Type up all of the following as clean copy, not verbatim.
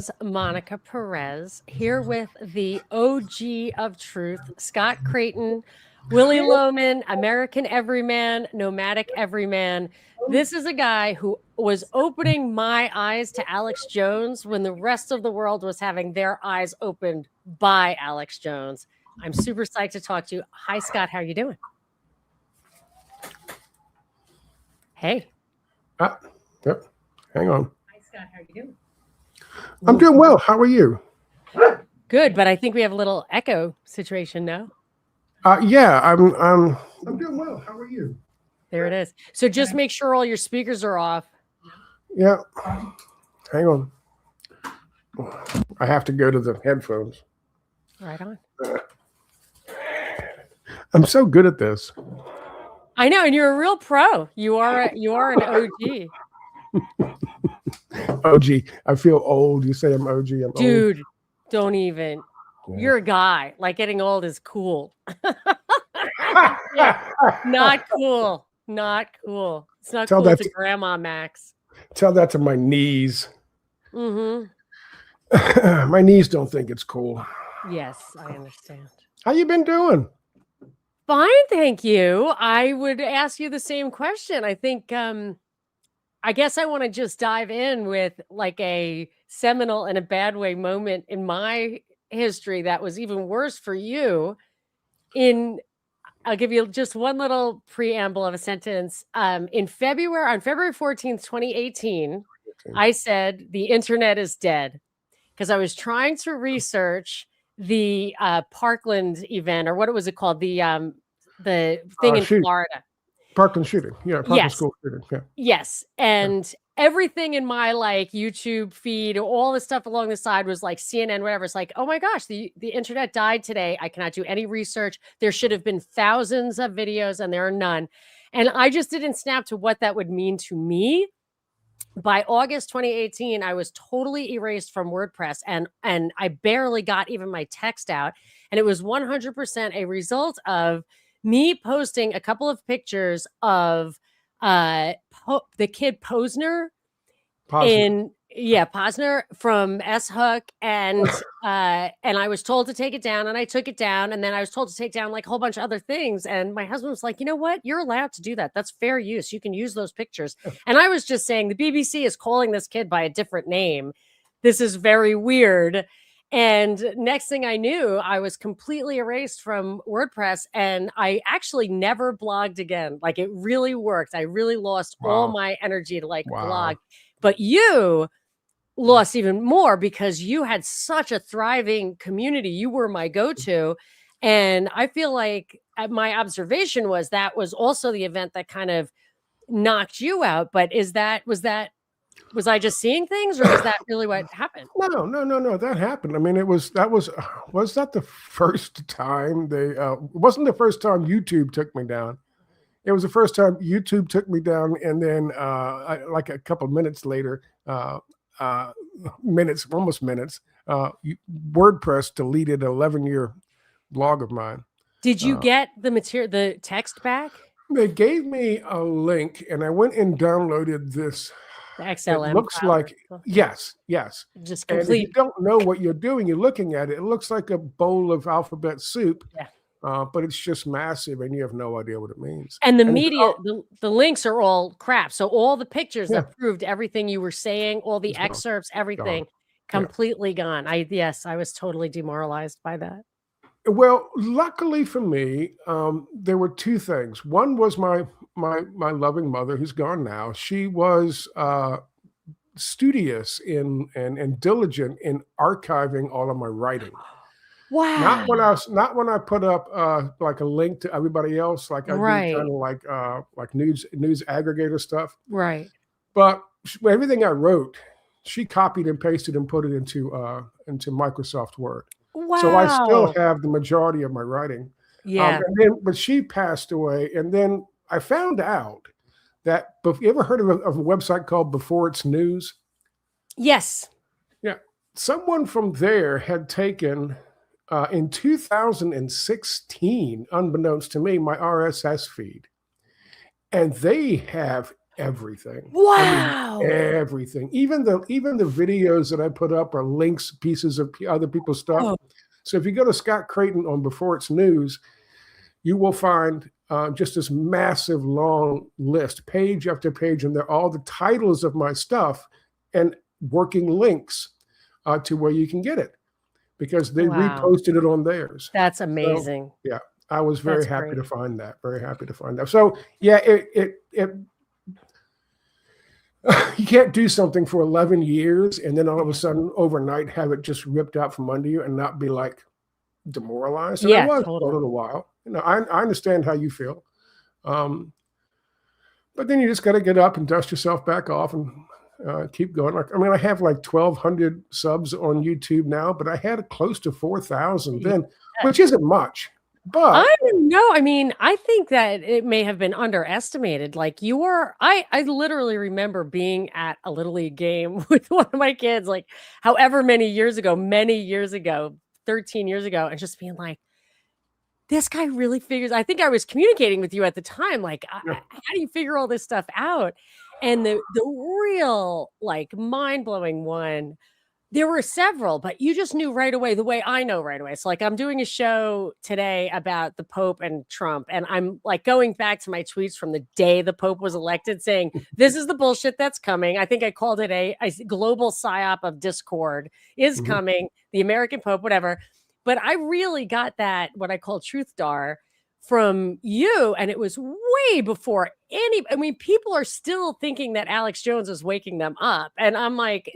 is Monica Perez here with the OG of truth, Scott Creighton, Willie Loman, American Everyman, Nomadic Everyman. This is a guy who was opening my eyes to Alex Jones when the rest of the world was having their eyes opened by Alex Jones. I'm super psyched to talk to you. Hi, Scott. How are you doing? Hey. Yep. Hang on. Hi, Scott. How are you doing? I'm doing well. How are you? Good, but I think we have a little echo situation now. Yeah, I'm doing well. How are you? There it is. So just make sure all your speakers are off. Yeah. Hang on. I have to go to the headphones. Right on. I'm so good at this. I know, and you're a real pro. You are an OG. OG. I feel old. You say I'm OG. I'm Dude, old. don't even. Yeah. You're a guy. Like getting old is cool. Not cool. Not cool. It's not cool to Grandma Max. Tell that to my knees. Mm-hmm. My knees don't think it's cool. Yes, I understand. How you been doing? Fine, thank you. I would ask you the same question. I think I guess I want to just dive in with like a seminal in a bad way moment in my history that was even worse for you. I'll give you just one little preamble of a sentence. On February 14th, 2018, I said the internet is dead because I was trying to research the Parkland event, or what was it called? The thing in Florida. Parkland shooting. Yeah, Parkland school shooting. Yeah. Yes. And everything in my like YouTube feed, all the stuff along the side was like CNN, whatever. It's like, oh my gosh, the internet died today. I cannot do any research. There should have been thousands of videos and there are none. And I just didn't snap to what that would mean to me. By August 2018, I was totally erased from WordPress and I barely got even my text out. And it was 100% a result of me posting a couple of pictures of the kid Posner Posner from S Hook, and I was told to take it down, and I took it down, and then I was told to take down like a whole bunch of other things, and my husband was like, you know what, you're allowed to do that, that's fair use, you can use those pictures. And I was just saying the BBC is calling this kid by a different name, this is very weird. And next thing I knew, I was completely erased from WordPress, and I actually never blogged again. Like it really worked. I really lost all my energy to like blog. But you lost even more because you had such a thriving community. You were my go-to. And I feel like my observation was that was also the event that kind of knocked you out. But was I just seeing things, or was that really what happened? No. That happened. I mean, was that the first time it wasn't the first time YouTube took me down. It was the first time YouTube took me down. And then like a couple of minutes later, almost minutes, WordPress deleted an 11-year blog of mine. Did you get the text back? They gave me a link and I went and downloaded this. XLM. It looks like, yes. Just complete. And if you don't know what you're doing, you're looking at it. It looks like a bowl of alphabet soup, but it's just massive, and you have no idea what it means. And the media, the links are all crap. So all the pictures that proved everything you were saying, all the excerpts, everything, completely gone. I was totally demoralized by that. Well, luckily for me, there were two things. One was my loving mother, who's gone now. She was studious and diligent in archiving all of my writing. Wow! Not when I put up like a link to everybody else, like I do kind of like news aggregator stuff. Right. But everything I wrote, she copied and pasted and put it into Microsoft Word. Wow. So I still have the majority of my writing. Yeah. But she passed away. And then I found out that, you ever heard of a website called Before It's News? Yes. Yeah. Someone from there had taken, in 2016, unbeknownst to me, my RSS feed. And they have everything. Wow. Everything. Even the videos that I put up are links, pieces of other people's stuff. Oh. So if you go to Scott Creighton on Before It's News, you will find just this massive long list, page after page, and they're all the titles of my stuff and working links to where you can get it, because they reposted it on theirs. That's amazing. So, yeah, I was very happy to find that. Very happy to find that. So yeah, you can't do something for 11 years and then all of a sudden overnight have it just ripped out from under you and not be like demoralized. And yeah, I was totally. for a little while. You know, I understand how you feel. But then you just got to get up and dust yourself back off and keep going. Like, I mean, I have like 1,200 subs on YouTube now, but I had close to 4,000 then, which isn't much. But I don't know. I mean, I think that it may have been underestimated. Like I literally remember being at a Little League game with one of my kids, like however many years ago, 13 years ago, and just being like, this guy really figures. I think I was communicating with you at the time, like, how do you figure all this stuff out? And the real, like, mind-blowing one, there were several, but you just knew right away, the way I know right away. So, like, I'm doing a show today about the Pope and Trump, and I'm, like, going back to my tweets from the day the Pope was elected saying, this is the bullshit that's coming. I think I called it a global psyop of discord is coming, the American Pope, whatever. But I really got that, what I call truth dar, from you. And it was way before I mean, people are still thinking that Alex Jones was waking them up. And I'm like,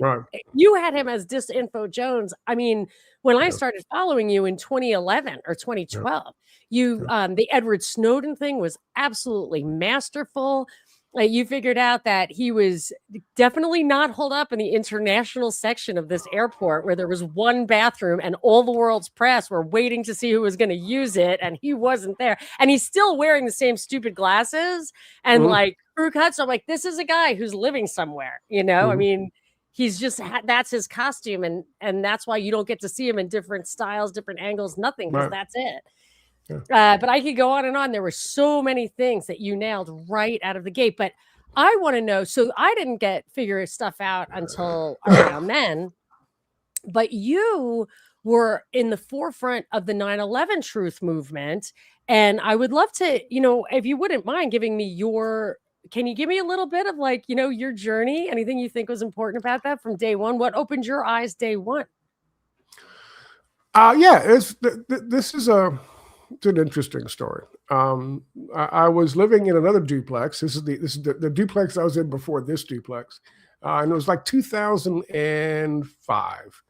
you had him as Disinfo Jones. I mean, when I started following you in 2011 or 2012, the Edward Snowden thing was absolutely masterful. You figured out that he was definitely not holed up in the international section of this airport where there was one bathroom and all the world's press were waiting to see who was going to use it. And he wasn't there. And he's still wearing the same stupid glasses and like crew cuts. So I'm like, this is a guy who's living somewhere, you know? I mean, he's just, that's his costume. And that's why you don't get to see him in different styles, different angles, nothing, because that's it. Yeah. But I could go on and on. There were so many things that you nailed right out of the gate. But I want to know, so I didn't figure stuff out until around then, but you were in the forefront of the 9/11 truth movement. And I would love to, you know, if you wouldn't mind giving me can you give me a little bit of, like, you know, your journey, anything you think was important about that from day one? What opened your eyes day one? This is it's an interesting story. I was living in another duplex. This is the duplex I was in before this duplex, and it was like 2005.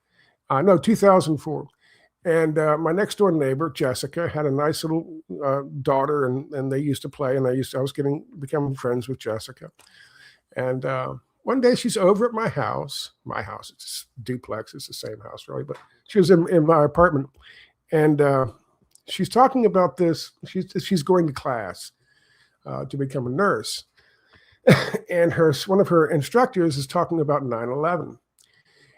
No, 2004. And my next door neighbor Jessica had a nice little daughter, and they used to play. And I was becoming friends with Jessica. And one day she's over at my house. My house, it's a duplex. It's the same house, really, but she was in my apartment, and she's talking about this. She's going to class to become a nurse. And one of her instructors is talking about 9/11.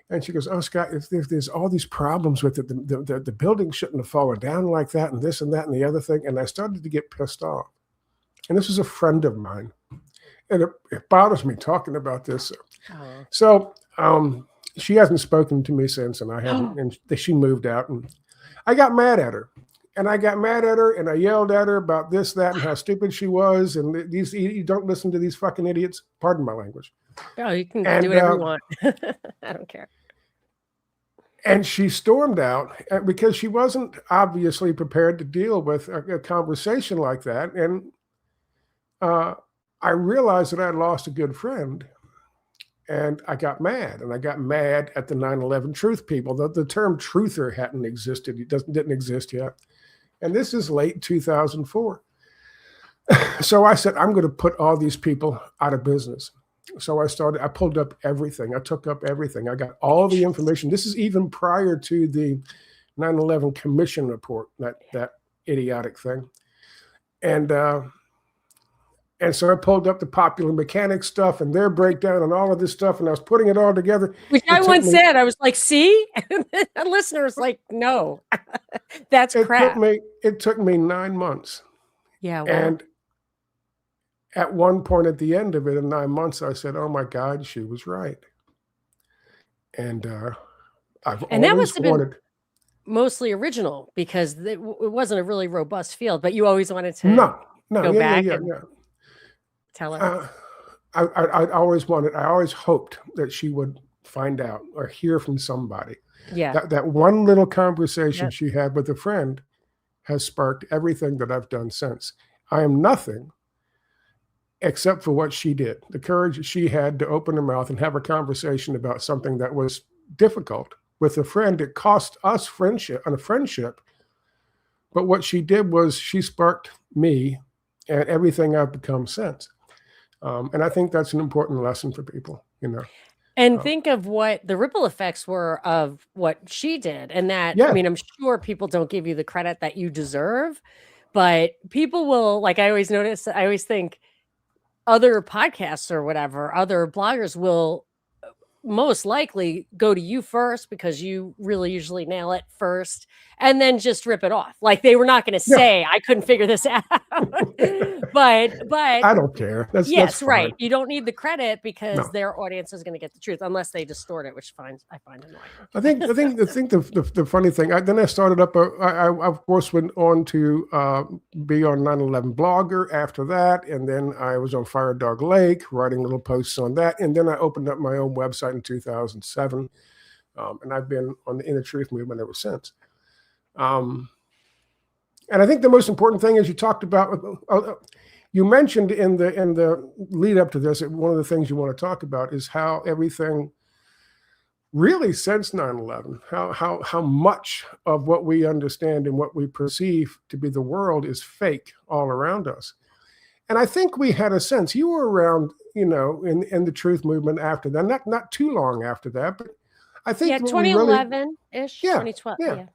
And she goes, "Oh, Scott, if there's all these problems with it, the building shouldn't have fallen down like that, and this and that and the other thing." And I started to get pissed off. And this was a friend of mine. And it bothers me talking about this. So she hasn't spoken to me since, and I haven't. And she moved out, and I got mad at her. And I got mad at her, and I yelled at her about this, that, and how stupid she was. And you don't listen to these fucking idiots. Pardon my language. Oh, you can do whatever you want. I don't care. And she stormed out because she wasn't obviously prepared to deal with a conversation like that. And I realized that I had lost a good friend. And I got mad. And I got mad at the 9/11 truth people. The term truther hadn't existed. It didn't exist yet. And this is late 2004. So I said, I'm going to put all these people out of business. So I pulled up everything. I took up everything. I got all the information. This is even prior to the 9/11 commission report, that idiotic thing. And so I pulled up the Popular Mechanics stuff and their breakdown and all of this stuff, and I was putting it all together. Which I once said, I was like, see? A listener was like, no, that's crap. It took me 9 months. Yeah. Wow. at one point at the end of it in 9 months, I said, "Oh my God, she was right." And I've And that always must have been wanted. mostly original because it wasn't a really robust field, but you always wanted to No, go yeah, back yeah, and yeah. tell her. I always wanted. I always hoped that she would find out or hear from somebody. Yeah. That one little conversation Yep. she had with a friend has sparked everything that I've done since. I am nothing except for what she did, the courage she had to open her mouth and have a conversation about something that was difficult with a friend. It cost us friendship, but what she did was she sparked me and everything I've become since. And I think that's an important lesson for people, And think of what the ripple effects were of what she did. And that, I Yeah, mean, I'm sure people don't give you the credit that you deserve, but people will, like, I always think other podcasts or whatever, other bloggers will most likely go to you first because you really usually nail it first and then just rip it off. Like they were not going to yeah. say, I couldn't figure this out. but I don't care. That's yes, fine. right. You don't need the credit because No. their audience is going to get the truth unless they distort it, which I find annoying. I think the funny thing. Then I started up. I of course went on to be on 9/11 Blogger after that, and then I was on Fire Dog Lake writing little posts on that, and then I opened up my own website in 2007, and I've been on the Inner Truth movement ever since. And I think the most important thing is you talked about. You mentioned in the lead up to this, one of the things you want to talk about is how everything really since 9/11, how much of what we understand and what we perceive to be the world is fake all around us. And I think we had a sense. You were around, in the truth movement after that, not too long after that, but I think 2011-ish, yeah, 2012. yeah. Yeah.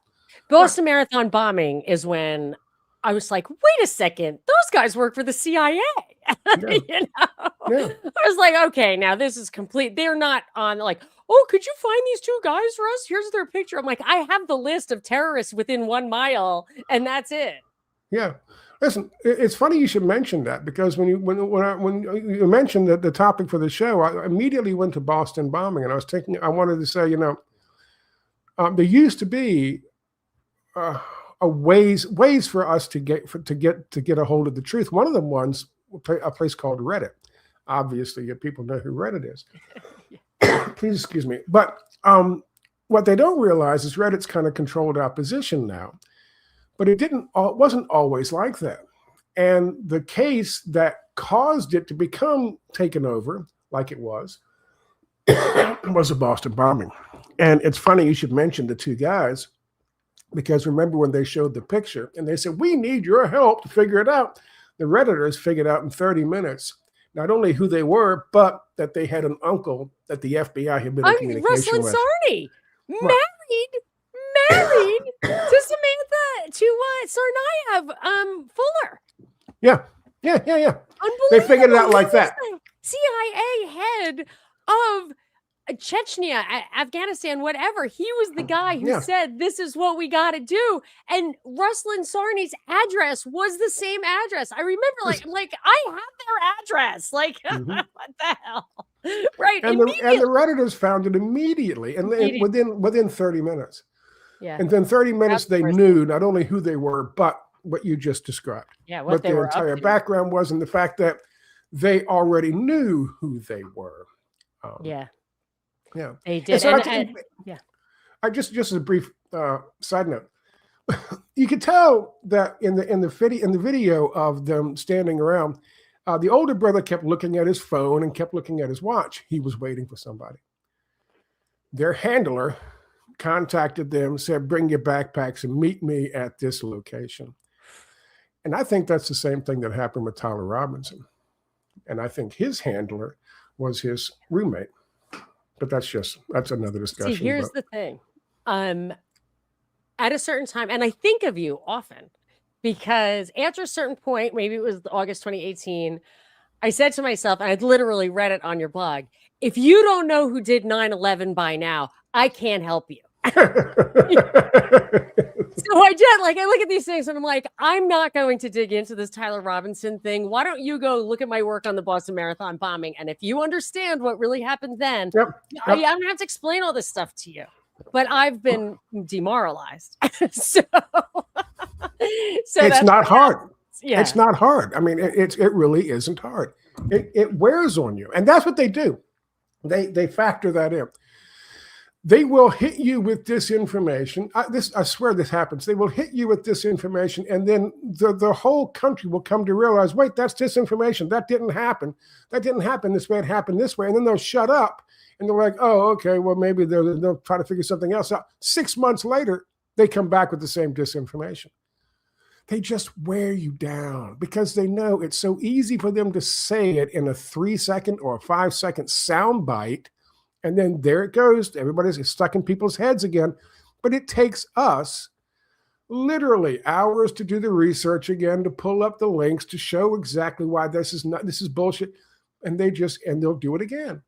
Boston Marathon bombing is when I was like, wait a second, those guys work for the CIA. Yeah. Yeah. I was like, okay, now this is complete. They're not on like, oh, could you find these two guys for us? Here's their picture. I'm like, I have the list of terrorists within 1 mile, and that's it. Yeah. Listen, it's funny you should mention that because when you mentioned the topic for the show, I immediately went to Boston bombing, and I wanted to say, there used to be ways for us to get a hold of the truth. One of them was a place called Reddit. Obviously, people know who Reddit is. Please excuse me. But what they don't realize is Reddit's kind of controlled our position now. But it wasn't always like that. And the case that caused it to become taken over, like it was a Boston bombing. And it's funny you should mention the two guys, because remember when they showed the picture and they said, we need your help to figure it out. The Redditors figured out in 30 minutes, not only who they were, but that they had an uncle that the FBI had been in communication with. Sarney, married to Samantha, to Tsarnaev, Fuller. Yeah. Unbelievable. They figured it out like that. CIA head of Chechnya, Afghanistan, whatever. He was the guy who said, this is what we got to do. And Ruslan Sarney's address was the same address. I remember like I have their address. Like, what the hell? Right. And the Redditors found it immediately. And within 30 minutes. Yeah. And then 30 minutes, they knew not only who they were, but what you just described. Yeah. What their entire background was, and the fact that they already knew who they were. Yeah, they did. So I just as a brief side note, you could tell that in the video of them standing around, the older brother kept looking at his phone and kept looking at his watch. He was waiting for somebody. Their handler contacted them, said, "Bring your backpacks and meet me at this location." And I think that's the same thing that happened with Tyler Robinson. And I think his handler was his roommate. But that's another discussion. See, here's the thing. At a certain time, and I think of you often, because after a certain point, maybe it was August 2018, I said to myself, and I'd literally read it on your blog, if you don't know who did 9/11 by now, I can't help you. So So I did, like, I look at these things and I'm like, I'm not going to dig into this Tyler Robinson thing. Why don't you go look at my work on the Boston Marathon bombing? And if you understand what really happened then, I don't have to explain all this stuff to you. But I've been demoralized. so it's not hard. Yeah. It's not hard. I mean, it really isn't hard. It wears on you. And that's what they do. They factor that in. They will hit you with disinformation. I swear this happens. They will hit you with disinformation, and then the whole country will come to realize, wait, that's disinformation. That didn't happen. That didn't happen this way. It happened this way. And then they'll shut up, and they're like, oh, okay, well, maybe they'll try to figure something else out. 6 months later, they come back with the same disinformation. They just wear you down because they know it's so easy for them to say it in a 3-second or a 5-second soundbite. And then there it goes. Everybody's stuck in people's heads again. But it takes us literally hours to do the research again, to pull up the links, to show exactly why this is bullshit. And they'll do it again.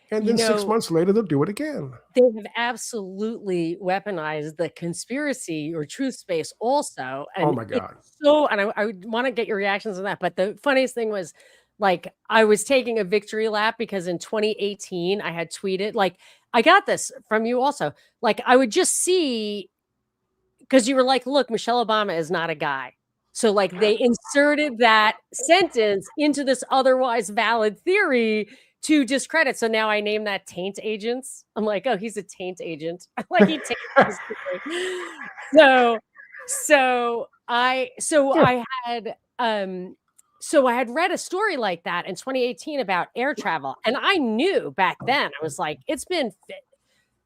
And then 6 months later, they'll do it again. They have absolutely weaponized the conspiracy or truth space also. And oh my God. And I want to get your reactions on that. But the funniest thing was, like, I was taking a victory lap because in 2018, I had tweeted, like, I got this from you also. Like, I would just see, because you were like, look, Michelle Obama is not a guy. So, like, they inserted that sentence into this otherwise valid theory to discredit. So now I name that taint agents. I'm like, oh, he's a taint agent. Like, he taints So I had read a story like that in 2018 about air travel. And I knew back then, I was like,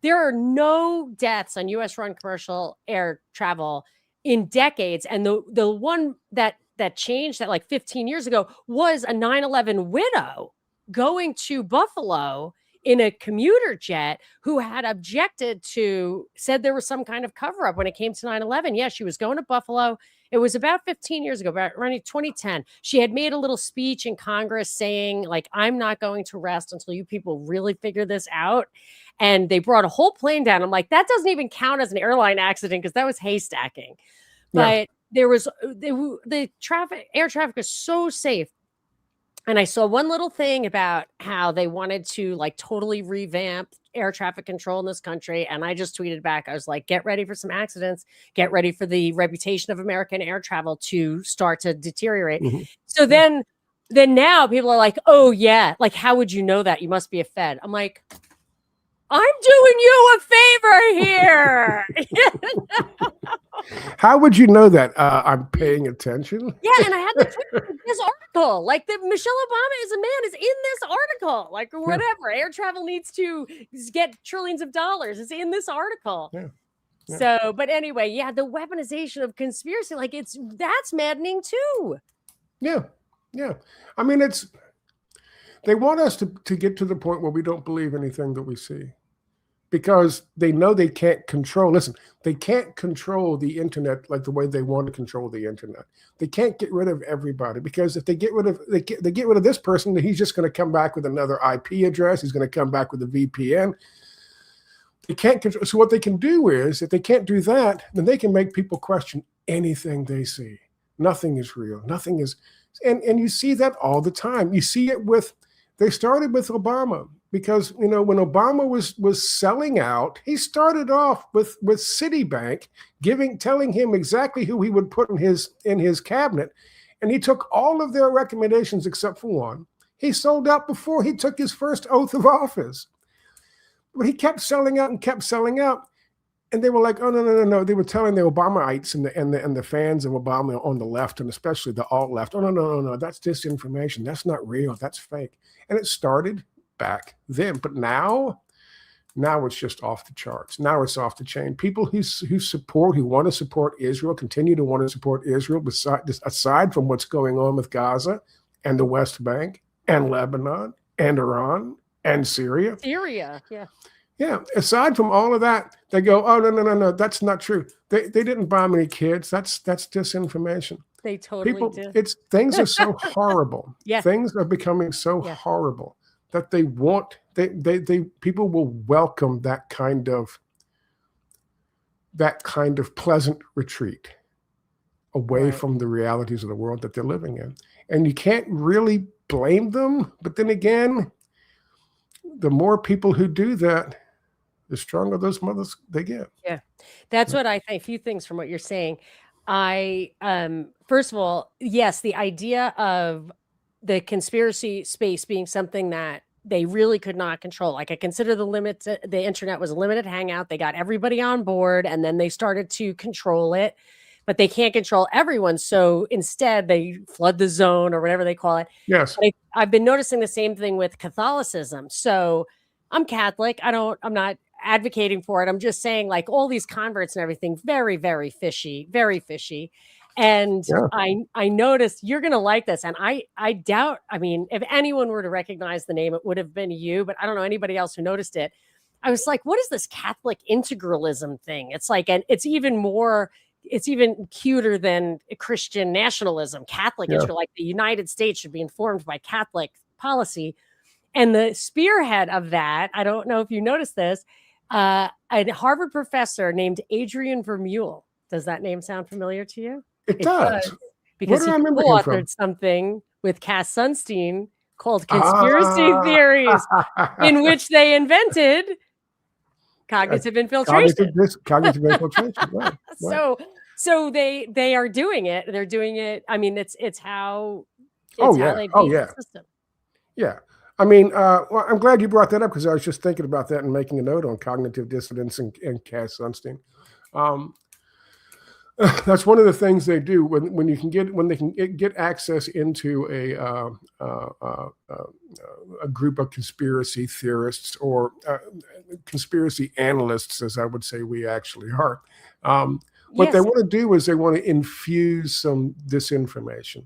there are no deaths on US run commercial air travel in decades. And the one that changed that, like 15 years ago, was a 9/11 widow going to Buffalo in a commuter jet who had said there was some kind of cover up when it came to 9/11. Yeah, she was going to Buffalo. It was about 15 years ago, around 2010. She had made a little speech in Congress saying, like, I'm not going to rest until you people really figure this out. And they brought a whole plane down. I'm like, that doesn't even count as an airline accident because that was haystacking. But there was the air traffic was so safe. And I saw one little thing about how they wanted to, like, totally revamp air traffic control in this country. And I just tweeted back. I was like, get ready for some accidents. Get ready for the reputation of American air travel to start to deteriorate. Mm-hmm. So then now people are like, oh, yeah. Like, how would you know that? You must be a Fed. I'm like, I'm doing you a favor here. How would you know that? I'm paying attention. Yeah, and I had to tweet this article. Like, that Michelle Obama is a man is in this article. Like, whatever. Air travel needs to get trillions of dollars. It's in this article. Yeah. So, but anyway, the weaponization of conspiracy, like, that's maddening too. Yeah. I mean, they want us to get to the point where we don't believe anything that we see. Because they know they can't control. Listen, they can't control the internet like the way they want to control the internet. They can't get rid of everybody, because if they get rid of this person, he's just going to come back with another IP address. He's going to come back with a VPN. They can't control. So what they can do is, if they can't do that, then they can make people question anything they see. Nothing is real. Nothing is, and you see that all the time. You see it they started with Obama. Because, when Obama was selling out, he started off with Citibank telling him exactly who he would put in his cabinet. And he took all of their recommendations except for one. He sold out before he took his first oath of office. But he kept selling out and kept selling out. And they were like, oh, no. They were telling the Obamaites and the fans of Obama on the left, and especially the alt left, oh, no, that's disinformation. That's not real. That's fake. And it started back then, but now it's just off the charts. Now it's off the chain. People who want to support Israel continue to want to support Israel, aside from what's going on with Gaza and the West Bank and Lebanon and Iran and Syria. Yeah. Aside from all of that, they go, oh, no, that's not true. They didn't bomb any kids. That's disinformation. They totally do. Things are so horrible. Yeah. Things are becoming so horrible that people will welcome that kind of that kind of pleasant retreat away Right. from the realities of the world that they're living in. And you can't really blame them. But then again, the more people who do that, the stronger those mothers they get. Yeah. That's what I think. A few things from what you're saying. I first of all, yes, the idea of the conspiracy space being something that they really could not control. Like I consider the internet was a limited hangout. They got everybody on board and then they started to control it, but they can't control everyone. So instead they flood the zone or whatever they call it. Yes. But I've been noticing the same thing with Catholicism. So I'm Catholic. I'm not advocating for it. I'm just saying like all these converts and everything, very, very fishy, very fishy. And Yeah. I noticed you're going to like this. And I doubt, I mean, if anyone were to recognize the name, it would have been you, but I don't know anybody else who noticed it. I was like, what is this Catholic integralism thing? It's like, and it's even cuter than Christian nationalism. Catholic, Yeah. like the United States should be informed by Catholic policy. And the spearhead of that, I don't know if you noticed this, a Harvard professor named Adrian Vermeule. Does that name sound familiar to you? It does. Because Where do he I remember him from? co-authored something with Cass Sunstein called Conspiracy Theories, in which they invented cognitive infiltration. Cognitive infiltration. Right. So they are doing it. They're doing it. I mean, it's how they beat the system. Yeah. I mean, well, I'm glad you brought that up because I was just thinking about that and making a note on cognitive dissonance and Cass Sunstein. That's one of the things they do when they can get access into a group of conspiracy theorists or conspiracy analysts, as I would say we actually are. What they want to do is they want to infuse some disinformation.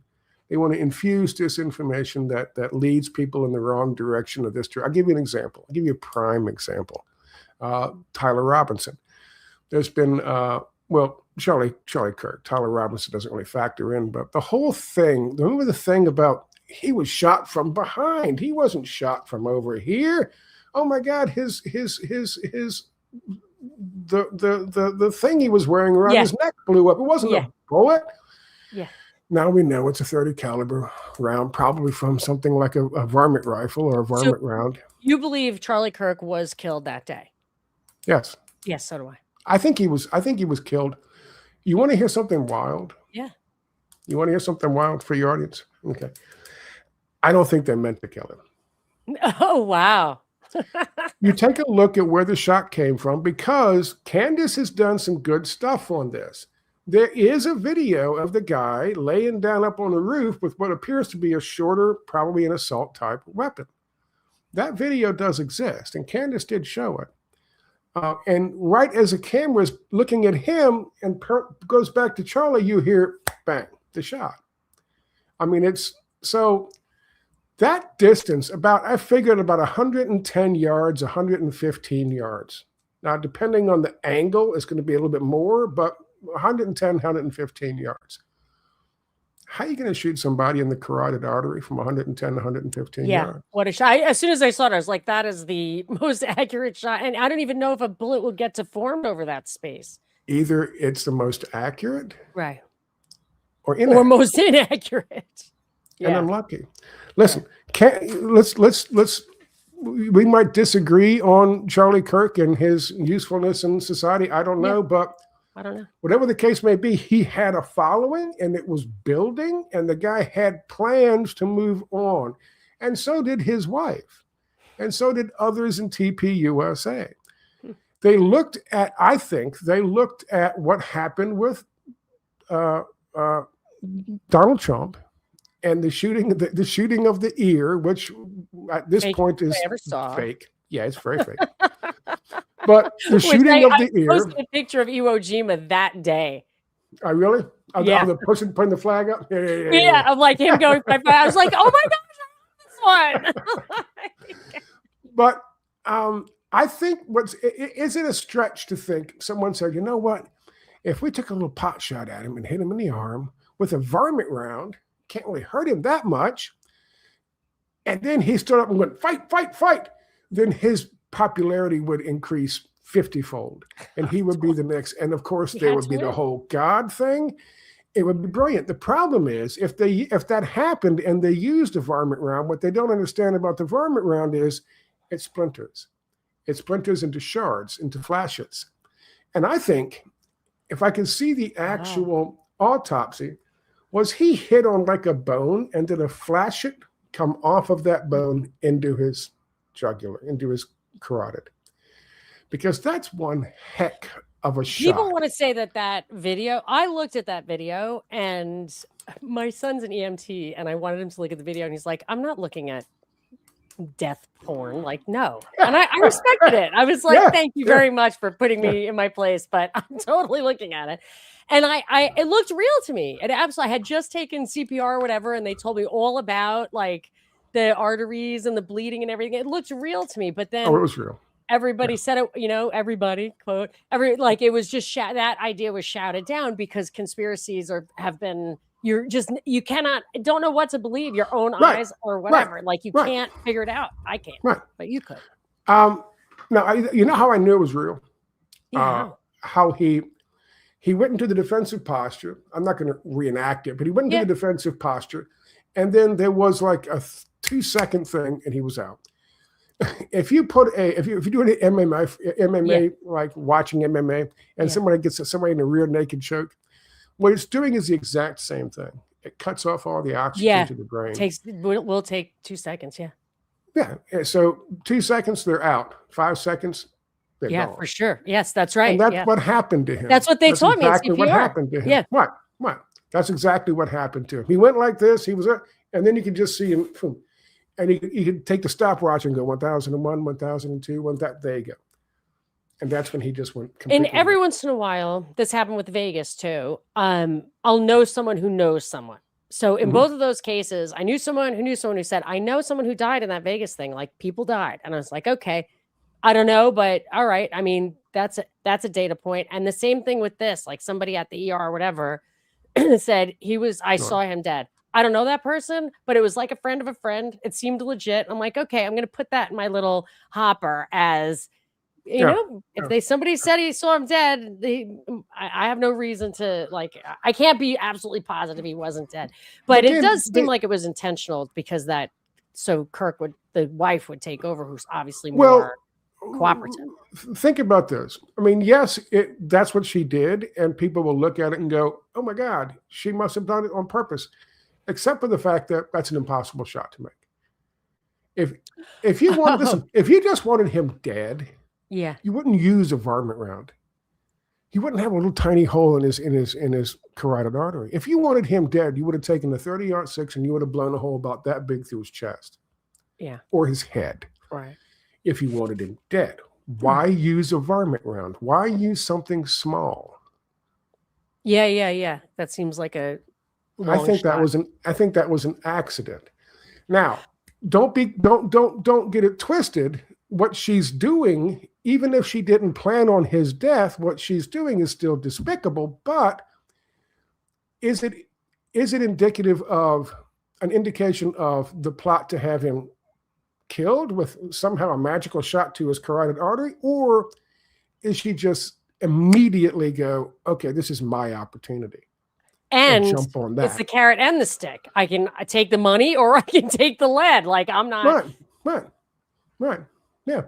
They want to infuse disinformation that leads people in the wrong direction of this. I'll give you an example. I'll give you a prime example. Tyler Robinson. There's been, Charlie Kirk. Tyler Robinson doesn't really factor in, but the whole thing, remember the thing about he was shot from behind. He wasn't shot from over here. Oh my God, the thing he was wearing around his neck blew up. It wasn't a bullet. Yeah. Now we know it's a .30 caliber round, probably from something like a varmint rifle or a varmint round. You believe Charlie Kirk was killed that day? Yes. Yes, so do I. I think he was killed. You want to hear something wild? Yeah. You want to hear something wild for your audience? Okay. I don't think they meant to kill him. Oh, wow. You take a look at where the shot came from because Candace has done some good stuff on this. There is a video of the guy laying down up on the roof with what appears to be a shorter, probably an assault type weapon. That video does exist, and Candace did show it. And right as the camera is looking at him and goes back to Charlie, you hear bang, the shot. I mean, it's so that distance I figured about 110 yards, 115 yards. Now, depending on the angle, it's going to be a little bit more, but 110, 115 yards. How are you going to shoot somebody in the carotid artery from 110 to 115 yards? What a shot. As soon as I saw it, I was like, that is the most accurate shot. And I don't even know if a bullet will get deformed over that space. Either it's the most accurate. Right. Or inaccurate. Or most inaccurate. Yeah. And unlucky. Listen, we might disagree on Charlie Kirk and his usefulness in society. I don't know, but I don't know. Whatever the case may be, he had a following and it was building, and the guy had plans to move on. And so did his wife. And so did others in TPUSA. They looked at what happened with Donald Trump and the shooting of the ear, which at this point is fake. Yeah, it's very fake. But the shooting of the ear. I posted a picture of Iwo Jima that day. Oh, really? Yeah. The person putting the flag up? Yeah, of like him going. I was like, oh my gosh, this one. But I think is it a stretch to think someone said, you know what? If we took a little pot shot at him and hit him in the arm with a varmint round, can't really hurt him that much. And then he stood up and went, fight, fight, fight. Then his popularity would increase 50-fold, and he would be the next. And of course, He there had would to be the win. whole God thing. It would be brilliant. The problem is if that happened and they used a varmint round, what they don't understand about the varmint round is it splinters. It splinters into shards, into flashes. And I think if I can see the actual autopsy, was he hit on like a bone and did a flashet come off of that bone into his jugular, into his carotid? Because that's one heck of a shot. People want to say that video, I looked at that video, and my son's an EMT, and I wanted him to look at the video, and he's like, I'm not looking at death porn. Like, no. And I respected it. I was like, thank you very much for putting me in my place, but I'm totally looking at it. And it looked real to me. It absolutely, I had just taken CPR or whatever, and they told me all about like the arteries and the bleeding and everything. It looked real to me, but then it was real. Everybody said it, everybody quote, it was just that idea was shouted down because conspiracies have been, you don't know what to believe, your own eyes or whatever. Like you can't figure it out. I can't, but you could. Now, you know how I knew it was real? Yeah. How he went into the defensive posture. I'm not going to reenact it, but he went into the defensive posture. And then there was like a 2-second thing and he was out. If you do an MMA, like watching MMA, and somebody gets somebody in a rear naked choke, what it's doing is the exact same thing. It cuts off all the oxygen to the brain. Will take 2 seconds. Yeah. Yeah. So 2 seconds, they're out. 5 seconds, they're gone. For sure. Yes, that's right. And that's what happened to him. That's what they told me. Exactly what happened to him. Yeah. What? That's exactly what happened to him. He went like this. He was, and then you could just see him. And he could take the stopwatch and go 1001, 1002, 1000. There you go. And that's when he just went completely. And every once in a while, this happened with Vegas too. I'll know someone who knows someone. So in both of those cases, I knew someone who said, I know someone who died in that Vegas thing. Like people died. And I was like, okay, I don't know, but all right. I mean, that's a data point. And the same thing with this, like somebody at the ER or whatever said I saw him dead. I don't know that person, but it was like a friend of a friend. It seemed legit. I'm like, okay, I'm going to put that in my little hopper as, if somebody said he saw him dead, I have no reason to I can't be absolutely positive he wasn't dead, but it does seem like it was intentional because so the wife would take over, who's obviously more cooperative. Think about this. I mean, yes, that's what she did. And people will look at it and go, oh my God, she must have done it on purpose. Except for the fact that that's an impossible shot to make. If you want, if you just wanted him dead, you wouldn't use a varmint round. He wouldn't have a little tiny hole in his carotid artery. If you wanted him dead, you would have taken the 30-06 and you would have blown a hole about that big through his chest, or his head. Right. If you wanted him dead, why use a varmint round? Why use something small? Yeah. That seems like a. I think that was an accident. Now, don't get it twisted. What she's doing, even if she didn't plan on his death, what she's doing is still despicable. But is it indicative of an indication of the plot to have him killed with somehow a magical shot to his carotid artery, or is she just immediately go, okay, this is my opportunity? And jump on that. It's the carrot and the stick. I can take the money or I can take the lead. Like I'm not. Right. Yeah.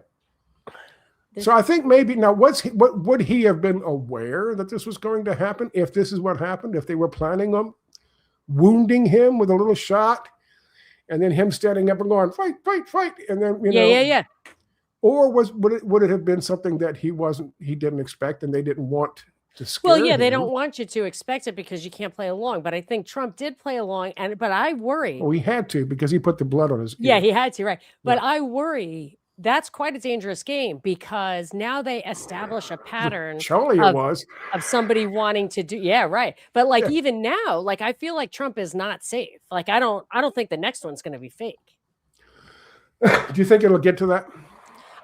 So I think maybe now, would he have been aware that this was going to happen? If this is what happened, if they were planning on wounding him with a little shot, and then him standing up and going fight, and then yeah. Or would it have been something that he didn't expect and they didn't want? They don't want you to expect it because you can't play along. But I think Trump did play along, but I worry. Well, he had to because he put the blood on his ear. Yeah, he had to, right? But I worry that's quite a dangerous game because now they establish a pattern. Charlie, of somebody wanting to do, But even now, I feel like Trump is not safe. Like I don't think the next one's going to be fake. Do you think it'll get to that?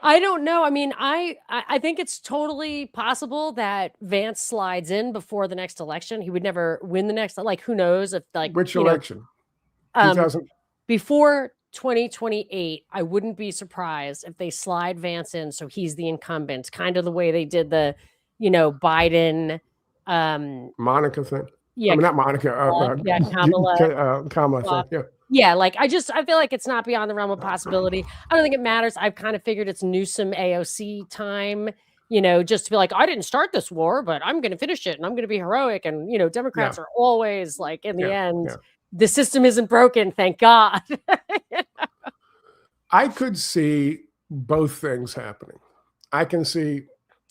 I don't know. I mean, I think it's totally possible that Vance slides in before the next election. He would never win the next. Who knows if which election? 2000 before 2028, I wouldn't be surprised if they slide Vance in so he's the incumbent, kind of the way they did the, Biden, Monica thing. yeah, I mean, not Monica. Kamala thing. Yeah. Yeah, like I feel like it's not beyond the realm of possibility. I don't think it matters. I've kind of figured it's Newsom AOC time, just to be like, I didn't start this war, but I'm going to finish it and I'm going to be heroic. And, Democrats are always like, in the end, the system isn't broken. Thank God. I could see both things happening. I can see.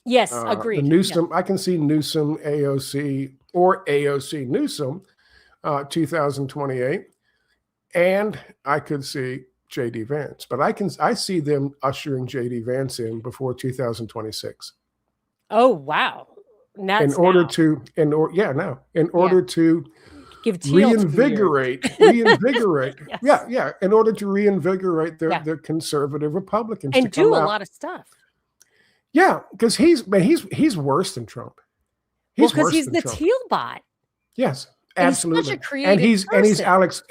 Yes, agreed. Newsom. Yeah. I can see Newsom AOC or AOC Newsom 2028. And I could see J.D. Vance, but I see them ushering J.D. Vance in before 2026. Oh wow! In order to give reinvigorate. Yes. In order to reinvigorate the conservative Republicans and do a lot of stuff. Yeah, because he's worse than Trump. Because he's the teal bot. Yes. Absolutely, and he's Alex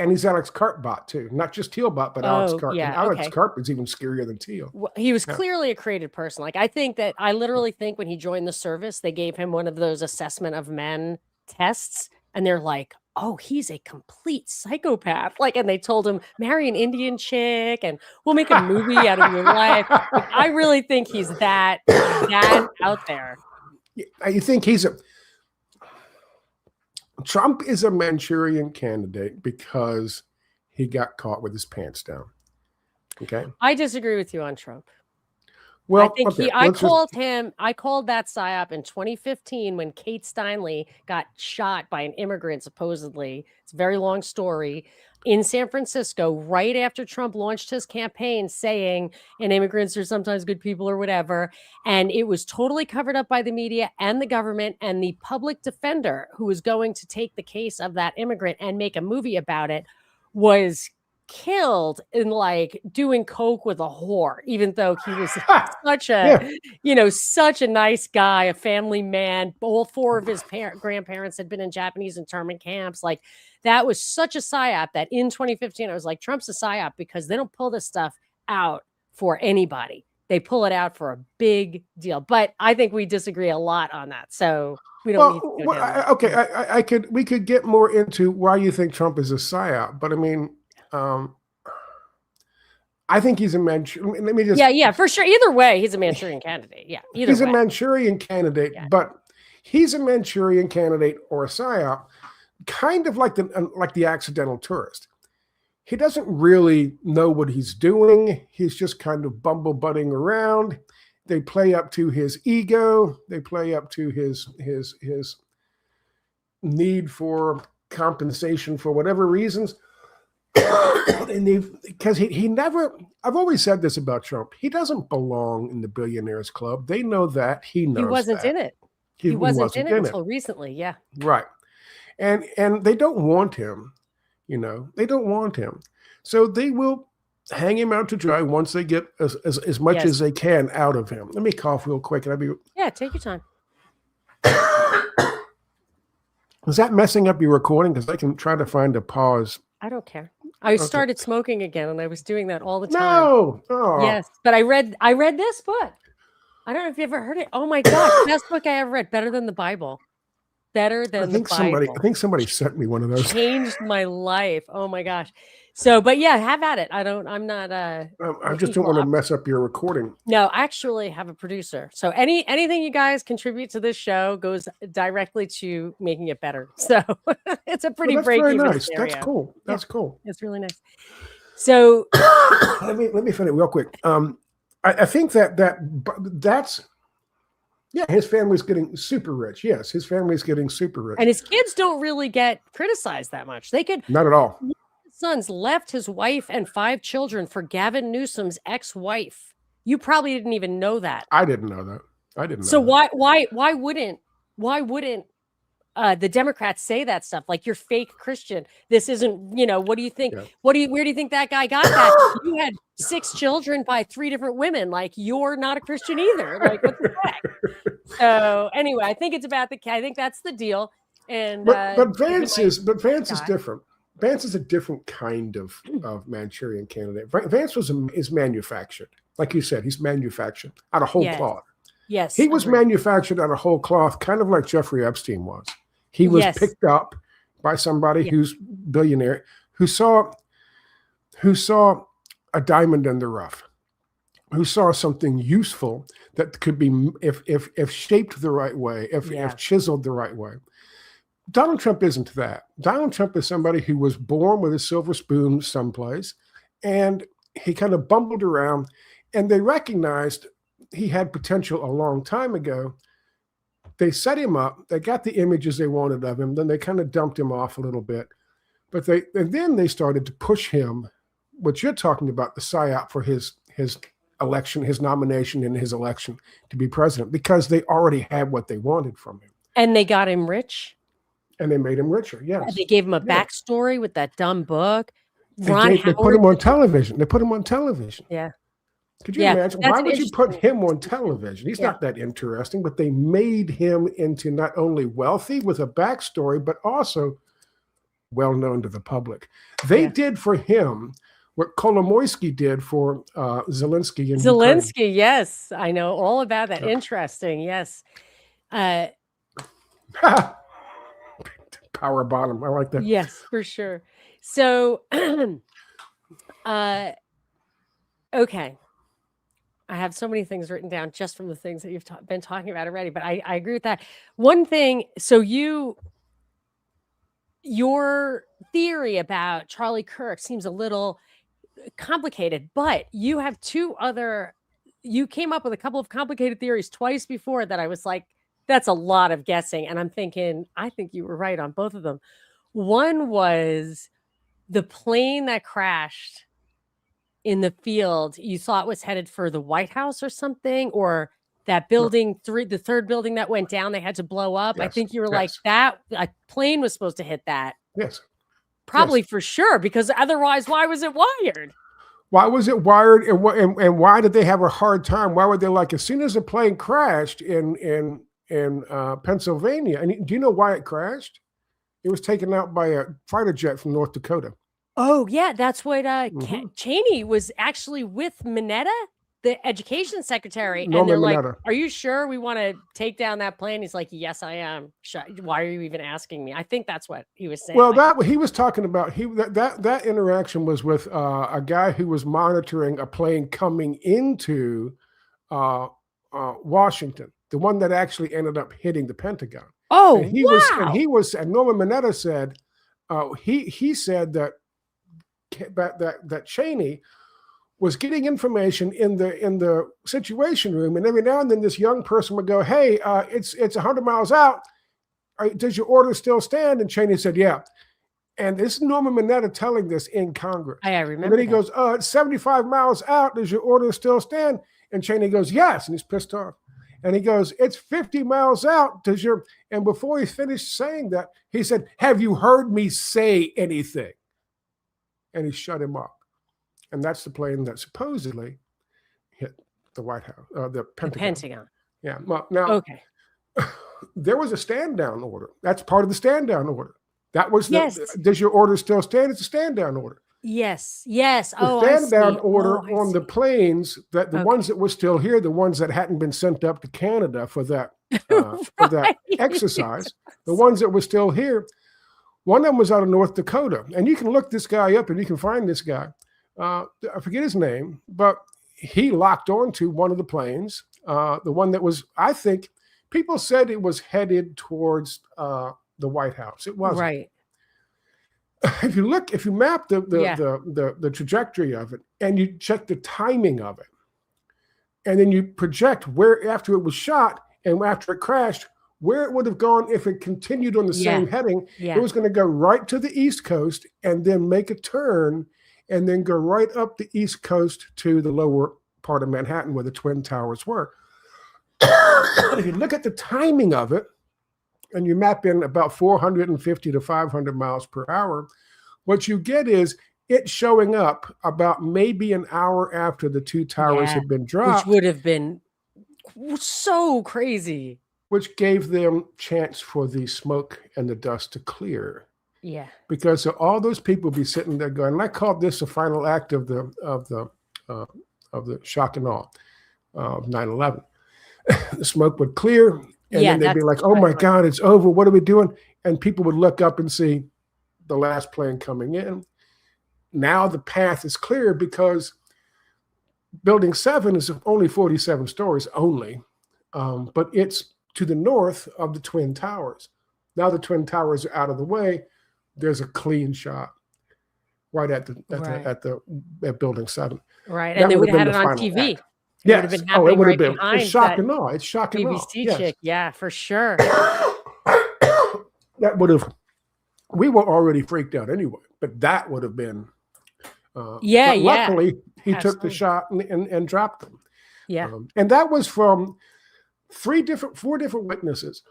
Karp bot too, not just Teal bot, but Alex Karp. Yeah, Alex Karp is even scarier than Teal. Well, he was clearly a created person. Like I literally think when he joined the service, they gave him one of those assessment of men tests, and they're like, "Oh, he's a complete psychopath." Like, and they told him, "Marry an Indian chick, and we'll make a movie out of your life." Like, I really think he's that out there. You think Trump is a Manchurian candidate because he got caught with his pants down. Okay. I disagree with you on Trump. Well, I think I called that psyop in 2015 when Kate Steinle got shot by an immigrant, supposedly. It's a very long story. In San Francisco, right after Trump launched his campaign saying, and immigrants are sometimes good people or whatever. And it was totally covered up by the media and the government, and the public defender who was going to take the case of that immigrant and make a movie about it was killed in like doing coke with a whore, even though he was such a nice guy, a family man. All four of his grandparents had been in Japanese internment camps. Like, that was such a psyop that in 2015, I was like, Trump's a psyop because they don't pull this stuff out for anybody. They pull it out for a big deal. But I think we disagree a lot on that. So we don't need to go down we could get more into why you think Trump is a psyop. But I mean, I think he's a Manchurian. Let me just. Yeah, for sure. Either way, he's a Manchurian candidate. Yeah, he's a Manchurian candidate, but he's a Manchurian candidate or a psyop, kind of like the accidental tourist. He doesn't really know what he's doing. He's just kind of bumble-butting around. They play up to his ego. They play up to his need for compensation for whatever reasons. Because he never, I've always said this about Trump, he doesn't belong in the billionaires club. They know that. He knows he wasn't in it. He wasn't in it until recently. Yeah. Right. And they don't want him, they don't want him. So they will hang him out to dry once they get as much as they can out of him. Let me cough real quick. Yeah, take your time. Is that messing up your recording? Because I can try to find a pause. I don't care. I started smoking again, and I was doing that all the time. No. Oh. Yes, but I read this book. I don't know if you ever heard it. Oh my gosh, best book I ever read. Better than the Bible. Better than the Bible. I think somebody sent me one of those. Changed my life. Oh my gosh. So, but yeah, have at it. I'm not. I just don't want to mess up your recording. No, I actually have a producer. So anything you guys contribute to this show goes directly to making it better. So it's a pretty break-even nice. scenario. That's cool. That's cool. It's really nice. So let me finish real quick. I think that's. Yeah, his family's getting super rich. Yes, his family's getting super rich. And his kids don't really get criticized that much. They could not at all. His sons left his wife and 5 children for Gavin Newsom's ex-wife. You probably didn't even know that. I didn't know that. I didn't know. So why wouldn't the Democrats say that stuff? Like, you're fake Christian. This isn't, what do you think? Yeah. Where do you think that guy got that? You had 6 children by 3 different women. Like, you're not a Christian either. Like, what the heck? So anyway, I think it's about I think that's the deal. And but Vance is different. Vance is a different kind of Manchurian candidate. Vance is manufactured. Like you said, he's manufactured out of whole cloth. Yes. He was manufactured out of whole cloth, kind of like Jeffrey Epstein was. He was picked up by somebody who's billionaire, who saw a diamond in the rough, who saw something useful that could be, if shaped the right way, if chiseled the right way. Donald Trump isn't that. Donald Trump is somebody who was born with a silver spoon someplace, and he kind of bumbled around, and they recognized he had potential a long time ago. They set him up. They got the images they wanted of him. Then they kind of dumped him off a little bit. But then they started to push him, what you're talking about, the psyop for his election, his nomination in his election to be president, because they already had what they wanted from him. And they got him rich. And they made him richer, yes. And they gave him a backstory with that dumb book. They put him on television. They put him on television. Yeah. Could you imagine? Why would you put him on television? He's not that interesting, but they made him into not only wealthy with a backstory, but also well known to the public. They did for him what Kolomoisky did for Zelensky. Zelensky, yes. I know all about that. Interesting, yes. Power bottom. I like that. Yes, for sure. So, okay. I have so many things written down just from the things that you've been talking about already, but I agree with that. One thing, so your theory about Charlie Kirk seems a little complicated, but you have you came up with a couple of complicated theories twice before that I was like, that's a lot of guessing. And I'm thinking, I think you were right on both of them. One was the plane that crashed in the field, you thought was headed for the White House or something, or that building the third building that went down, they had to blow up. Yes. I think you were like that. A plane was supposed to hit that. Yes. Probably for sure, because otherwise, why was it wired? Why was it wired? And why did they have a hard time? Why were they like, as soon as the plane crashed in Pennsylvania, and do you know why it crashed? It was taken out by a fighter jet from North Dakota. Oh, yeah. That's what Cheney was actually with Mineta, the education secretary. And they're like, are you sure we want to take down that plane? He's like, yes, I am. Why are you even asking me? I think that's what he was saying. Well, that he was talking about, that interaction was with a guy who was monitoring a plane coming into Washington, the one that actually ended up hitting the Pentagon. Oh, and Norman Mineta said, he said that Cheney was getting information in the Situation Room, and every now and then this young person would go, "Hey, it's 100 miles out. Does your order still stand?" And Cheney said, "Yeah." And this is Norman Mineta telling this in Congress. I remember. And then he goes, "It's 75 miles out. Does your order still stand?" And Cheney goes, "Yes," and he's pissed off. And he goes, "It's 50 miles out. And before he finished saying that, he said, "Have you heard me say anything?" And he shut him up. And that's the plane that supposedly hit the White House, the Pentagon. Yeah. Well, now, there was a stand down order. That's part of the stand down order. That was does your order still stand? It's a stand down order. Yes. Yes. The stand down order on the planes, that the ones that were still here, the ones that hadn't been sent up to Canada for that for that exercise, the ones that were still here. One of them was out of North Dakota, and you can look this guy up and you can find this guy. I forget his name, but he locked onto one of the planes, the one that was, I think, people said it was headed towards the White House. It wasn't. Right. If you map the trajectory of it, and you check the timing of it, and then you project where, after it was shot and after it crashed, where it would have gone if it continued on the same heading, it was going to go right to the East Coast and then make a turn and then go right up the East Coast to the lower part of Manhattan where the Twin Towers were. But if you look at the timing of it, and you map in about 450 to 500 miles per hour, what you get is it showing up about maybe an hour after the two towers had been dropped. Which would have been so crazy. Which gave them chance for the smoke and the dust to clear. Yeah. Because so all those people be sitting there going, and I called this the final act of the shock and awe of 9/11. The smoke would clear, and then they'd be like, "Oh my God, it's over. What are we doing?" And people would look up and see the last plane coming in. Now the path is clear because Building 7 is only 47 stories only, but it's to the north of the Twin Towers. Now the Twin Towers are out of the way. There's a clean shot right at Building 7. Right, and they would have had it on TV. Act. Yes. It would have been happening right behind. It's shock and awe. It's shock and awe. BBC chick, yeah, for sure. That would have. We were already freaked out anyway, but that would have been. Luckily, he took the shot and dropped them. Yeah, and that was from 4 different witnesses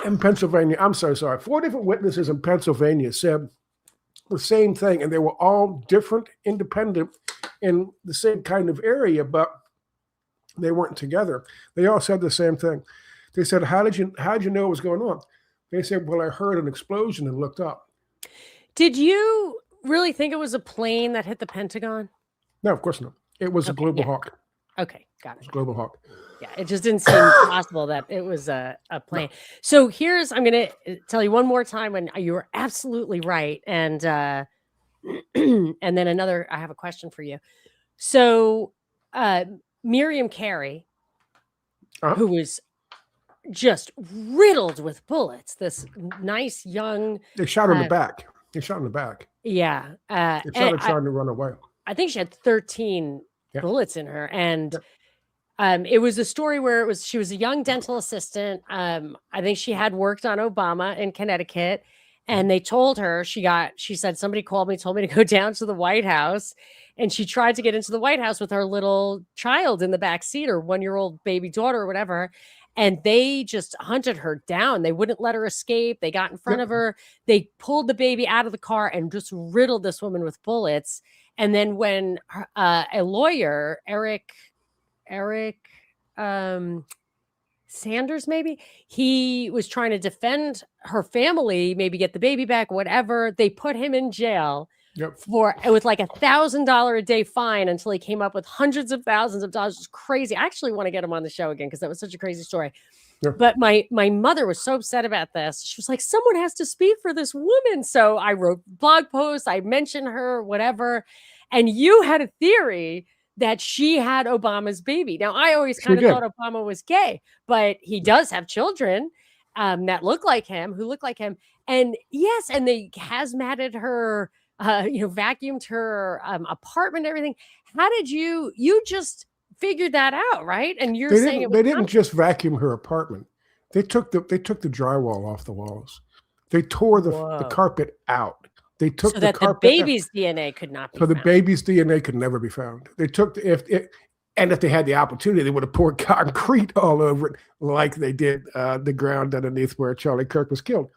in Pennsylvania. I'm so sorry. 4 different witnesses in Pennsylvania said the same thing, and they were all different, independent, in the same kind of area, but they weren't together. They all said the same thing. They said, "How did you know what was going on?" They said, "Well, I heard an explosion and looked up." Did you really think it was a plane that hit the Pentagon? No, of course not. It was a Global Hawk. Okay, got it. It was Global Hawk. Yeah, it just didn't seem possible that it was a plane. No. So I'm going to tell you one more time when you were absolutely right. And then I have a question for you. So Miriam Carey, who was just riddled with bullets, this nice young... They shot her in the back. They shot in the back. Yeah. They shot her trying to run away. I think she had 13 bullets in her. And it was a story where she was a young dental assistant. I think she had worked on Obama in Connecticut. And they told her, she said, somebody called me, told me to go down to the White House. And she tried to get into the White House with her little child in the back seat, or 1-year-old baby daughter or whatever. And they just hunted her down. They wouldn't let her escape. They got in front of her. They pulled the baby out of the car and just riddled this woman with bullets. And then when a lawyer, Eric Sanders, maybe, he was trying to defend her family, maybe get the baby back, whatever, they put him in jail with like $1,000 a day fine until he came up with hundreds of thousands of dollars. It's crazy. I actually want to get him on the show again because that was such a crazy story. But my mother was so upset about this. She was like, someone has to speak for this woman. So I wrote blog posts, I mentioned her, whatever. And you had a theory that she had Obama's baby. Now, I always kind of thought Obama was gay, but he does have children that look like him, who look like him. And yes, and they hazmated her, vacuumed her apartment and everything. How did you just figured that out, right? And you're saying they didn't just vacuum her apartment. They took the drywall off the walls. They tore the carpet out. They took so that the baby's DNA could not be found. So the baby's DNA could never be found. They took if they had the opportunity, they would have poured concrete all over it like they did the ground underneath where Charlie Kirk was killed.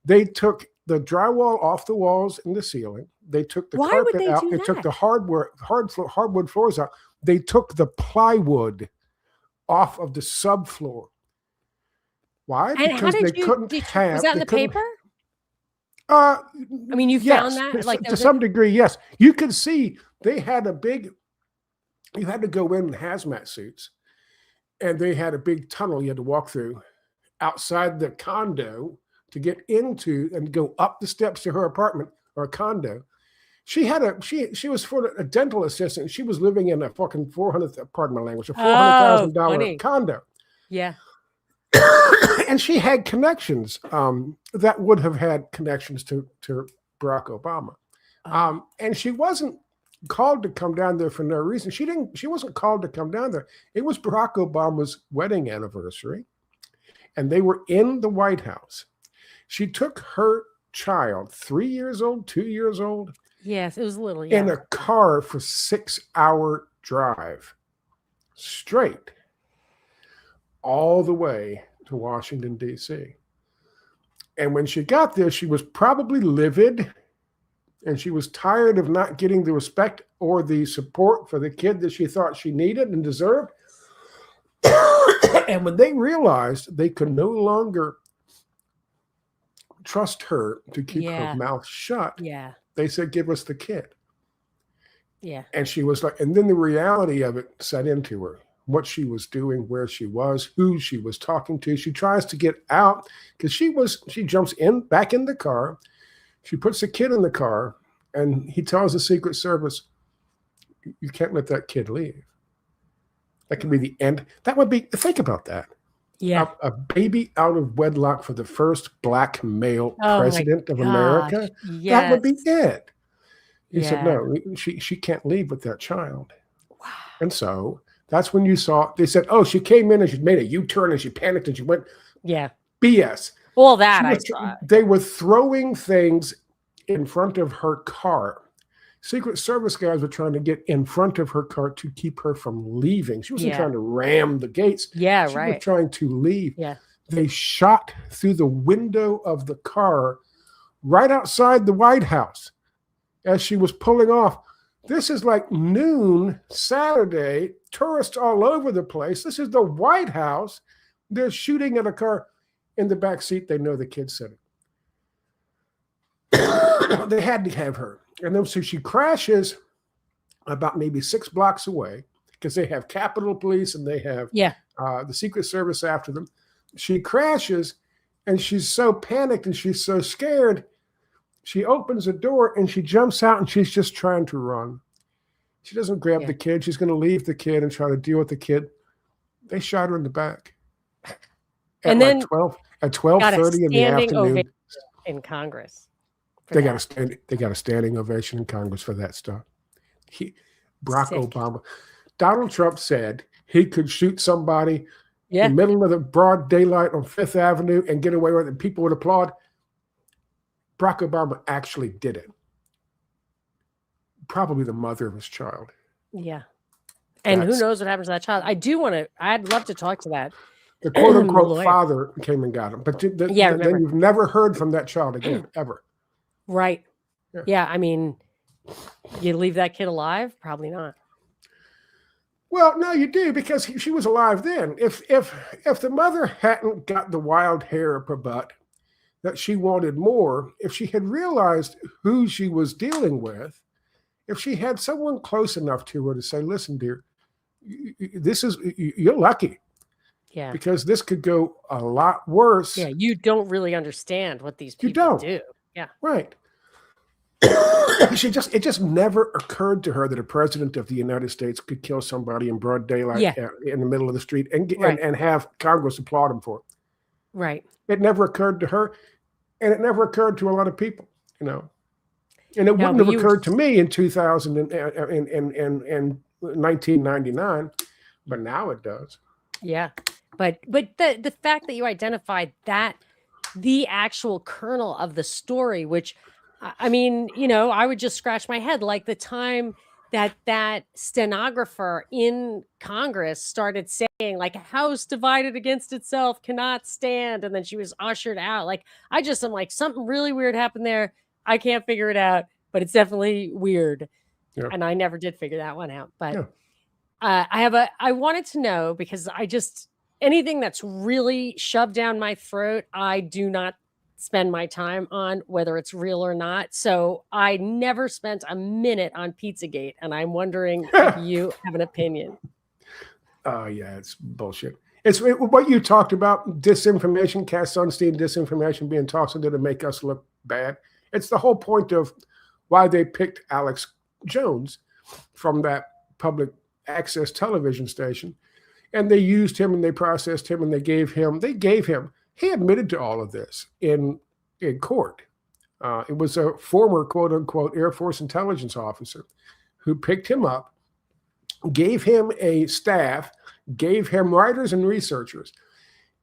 They took the drywall off the walls and the ceiling. They took the carpet out. They took the hardwood floors out. They took the plywood off of the subfloor. Why? And because they couldn't have. Was that in the paper? I mean, you found that to some degree, yes. You could see they had you had to go in hazmat suits, and they had a big tunnel you had to walk through outside the condo to get into and go up the steps to her apartment or condo. She was for a dental assistant. She was living in a fucking $400,000 condo. Yeah. And she had connections that would have had connections to Barack Obama. And she wasn't called to come down there for no reason. She wasn't called to come down there. It was Barack Obama's wedding anniversary, and they were in the White House. She took her child, 3 years old, 2 years old. Yes, it was little. In a car for 6-hour drive straight all the way to Washington, D.C. And when she got there, she was probably livid, and she was tired of not getting the respect or the support for the kid that she thought she needed and deserved. And when they realized they could no longer trust her to keep her mouth shut. Yeah. They said, give us the kid. Yeah. And she was like, and then the reality of it set into her, what she was doing, where she was, who she was talking to. She tries to get out because she jumps back in the car. She puts the kid in the car, and he tells the Secret Service, you can't let that kid leave. That could be the end. That would be, think about that. Yeah. A baby out of wedlock for the first Black male president of America. Yes. That would be it. He said, no, she can't leave with that child. Wow. And so that's when you saw, they said, oh, she came in and she made a U-turn and she panicked and she went. Yeah. BS. All that I saw. They were throwing things in front of her car. Secret Service guys were trying to get in front of her car to keep her from leaving. She wasn't trying to ram the gates. Yeah, she was trying to leave. Yeah. They shot through the window of the car right outside the White House as she was pulling off. This is like noon Saturday, tourists all over the place. This is the White House. They're shooting at a car in the back seat. They know the kid said it. They had to have her. And then so she crashes about maybe 6 blocks away because they have Capitol Police and they have the Secret Service after them. She crashes and she's so panicked and she's so scared. She opens the door and she jumps out and she's just trying to run. She doesn't grab the kid. She's going to leave the kid and try to deal with the kid. They shot her in the back. And then at 12:30 in the afternoon in Congress. They got a standing ovation in Congress for that stuff. Barack Obama. Donald Trump said he could shoot somebody in the middle of the broad daylight on Fifth Avenue and get away with it, and people would applaud. Barack Obama actually did it. Probably the mother of his child. Yeah. And who knows what happens to that child? I'd love to talk to that. The quote unquote father came and got him. But then you've never heard from that child again, ever. Right. Yeah. I mean, you leave that kid alive? Probably not. Well, no, you do, because she was alive then. If the mother hadn't got the wild hair up her butt that she wanted more, if she had realized who she was dealing with, if she had someone close enough to her to say, listen, dear, you're lucky. Yeah. Because this could go a lot worse. Yeah. You don't really understand what these people do. Yeah. Right. It just never occurred to her that a president of the United States could kill somebody in broad daylight in the middle of the street and have Congress applaud him for it. Right. It never occurred to her, and it never occurred to a lot of people, And it wouldn't have occurred to me in 2000 and 1999, but now it does. Yeah. But the fact that you identified that the actual kernel of the story, which I mean, I would just scratch my head like the time that stenographer in Congress started saying like a house divided against itself cannot stand. And then she was ushered out. Like, I just am like, something really weird happened there. I can't figure it out, but it's definitely weird. Yeah. And I never did figure that one out. But I wanted to know, because anything that's really shoved down my throat, I do not spend my time on, whether it's real or not. So I never spent a minute on Pizzagate, and I'm wondering if you have an opinion. Oh, yeah, it's bullshit. It's what you talked about, disinformation, Cass Sunstein, disinformation being tossed into to make us look bad. It's the whole point of why they picked Alex Jones from that public access television station. And they used him and they processed him and they gave him, he admitted to all of this in court. It was a former quote unquote Air Force intelligence officer who picked him up, gave him a staff, gave him writers and researchers,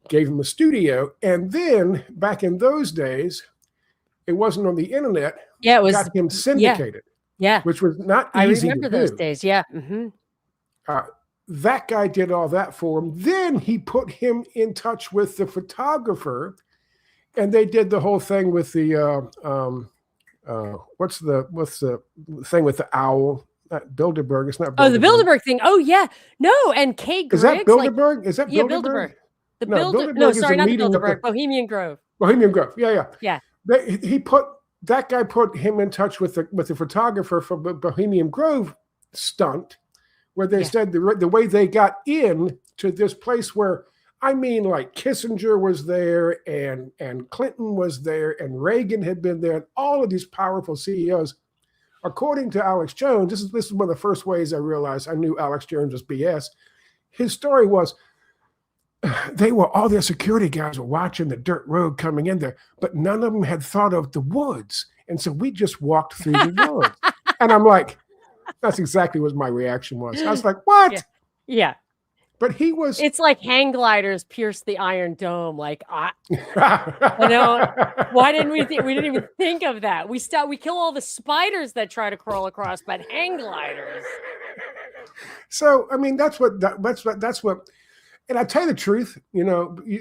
gave him a studio. And then back in those days, it wasn't on the internet. Yeah, it was, got him syndicated. Yeah. Which was not easy to do. I remember those days. Yeah. Mm-hmm. That guy did all that for him. Then he put him in touch with the photographer, and they did the whole thing with the what's the thing with the owl? Not Bilderberg. It's not Bilderberg. Oh, the Bilderberg thing. Oh, yeah. No, and Kay Griggs. Is that Bilderberg? Is that Bilderberg? Yeah, Bilderberg. Bilderberg not the Bilderberg. Bohemian Grove. Bohemian Grove. Yeah. Yeah. That guy put him in touch with the photographer for the Bohemian Grove stunt, where they said the way they got in to this place where, I mean, like Kissinger was there and Clinton was there and Reagan had been there, and all of these powerful CEOs. According to Alex Jones, this is one of the first ways I realized I knew Alex Jones was BS. His story was all their security guys were watching the dirt road coming in there, but none of them had thought of the woods. And so we just walked through the woods. And I'm like, that's exactly what my reaction was. I was like, what? Yeah. But he was. It's like hang gliders pierce the Iron Dome. Like, why didn't we think? We didn't even think of that. We kill all the spiders that try to crawl across, but hang gliders. So, I mean, that's what. And I tell you the truth,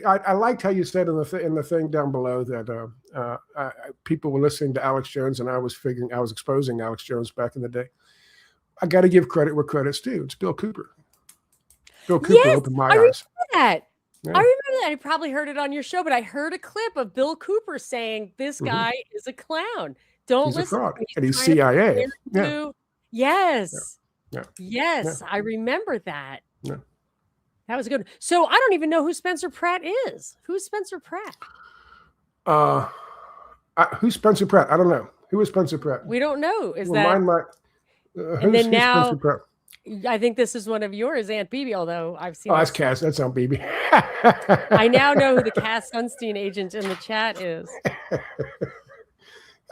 I liked how you said in the thing down below that people were listening to Alex Jones, and I was exposing Alex Jones back in the day. I got to give credit where credit's due. It's Bill Cooper. Bill Cooper opened my eyes. That. Yeah. I remember that. I probably heard it on your show, but I heard a clip of Bill Cooper saying this guy is a clown. He's listen. A fraud. And he's CIA. Yeah. Yes. Yeah. Yes. Yeah. I remember that. Yeah. That was good. So I don't even know who Spencer Pratt is. Who's Spencer Pratt? Who's Spencer Pratt? I don't know. Who is Spencer Pratt? We don't know. And then now, Spencer Pratt? I think this is one of yours, Aunt Bibi, although I've seen. Oh, that's Cass. That's Aunt Bibi. I now know who the Cass Sunstein agent in the chat is.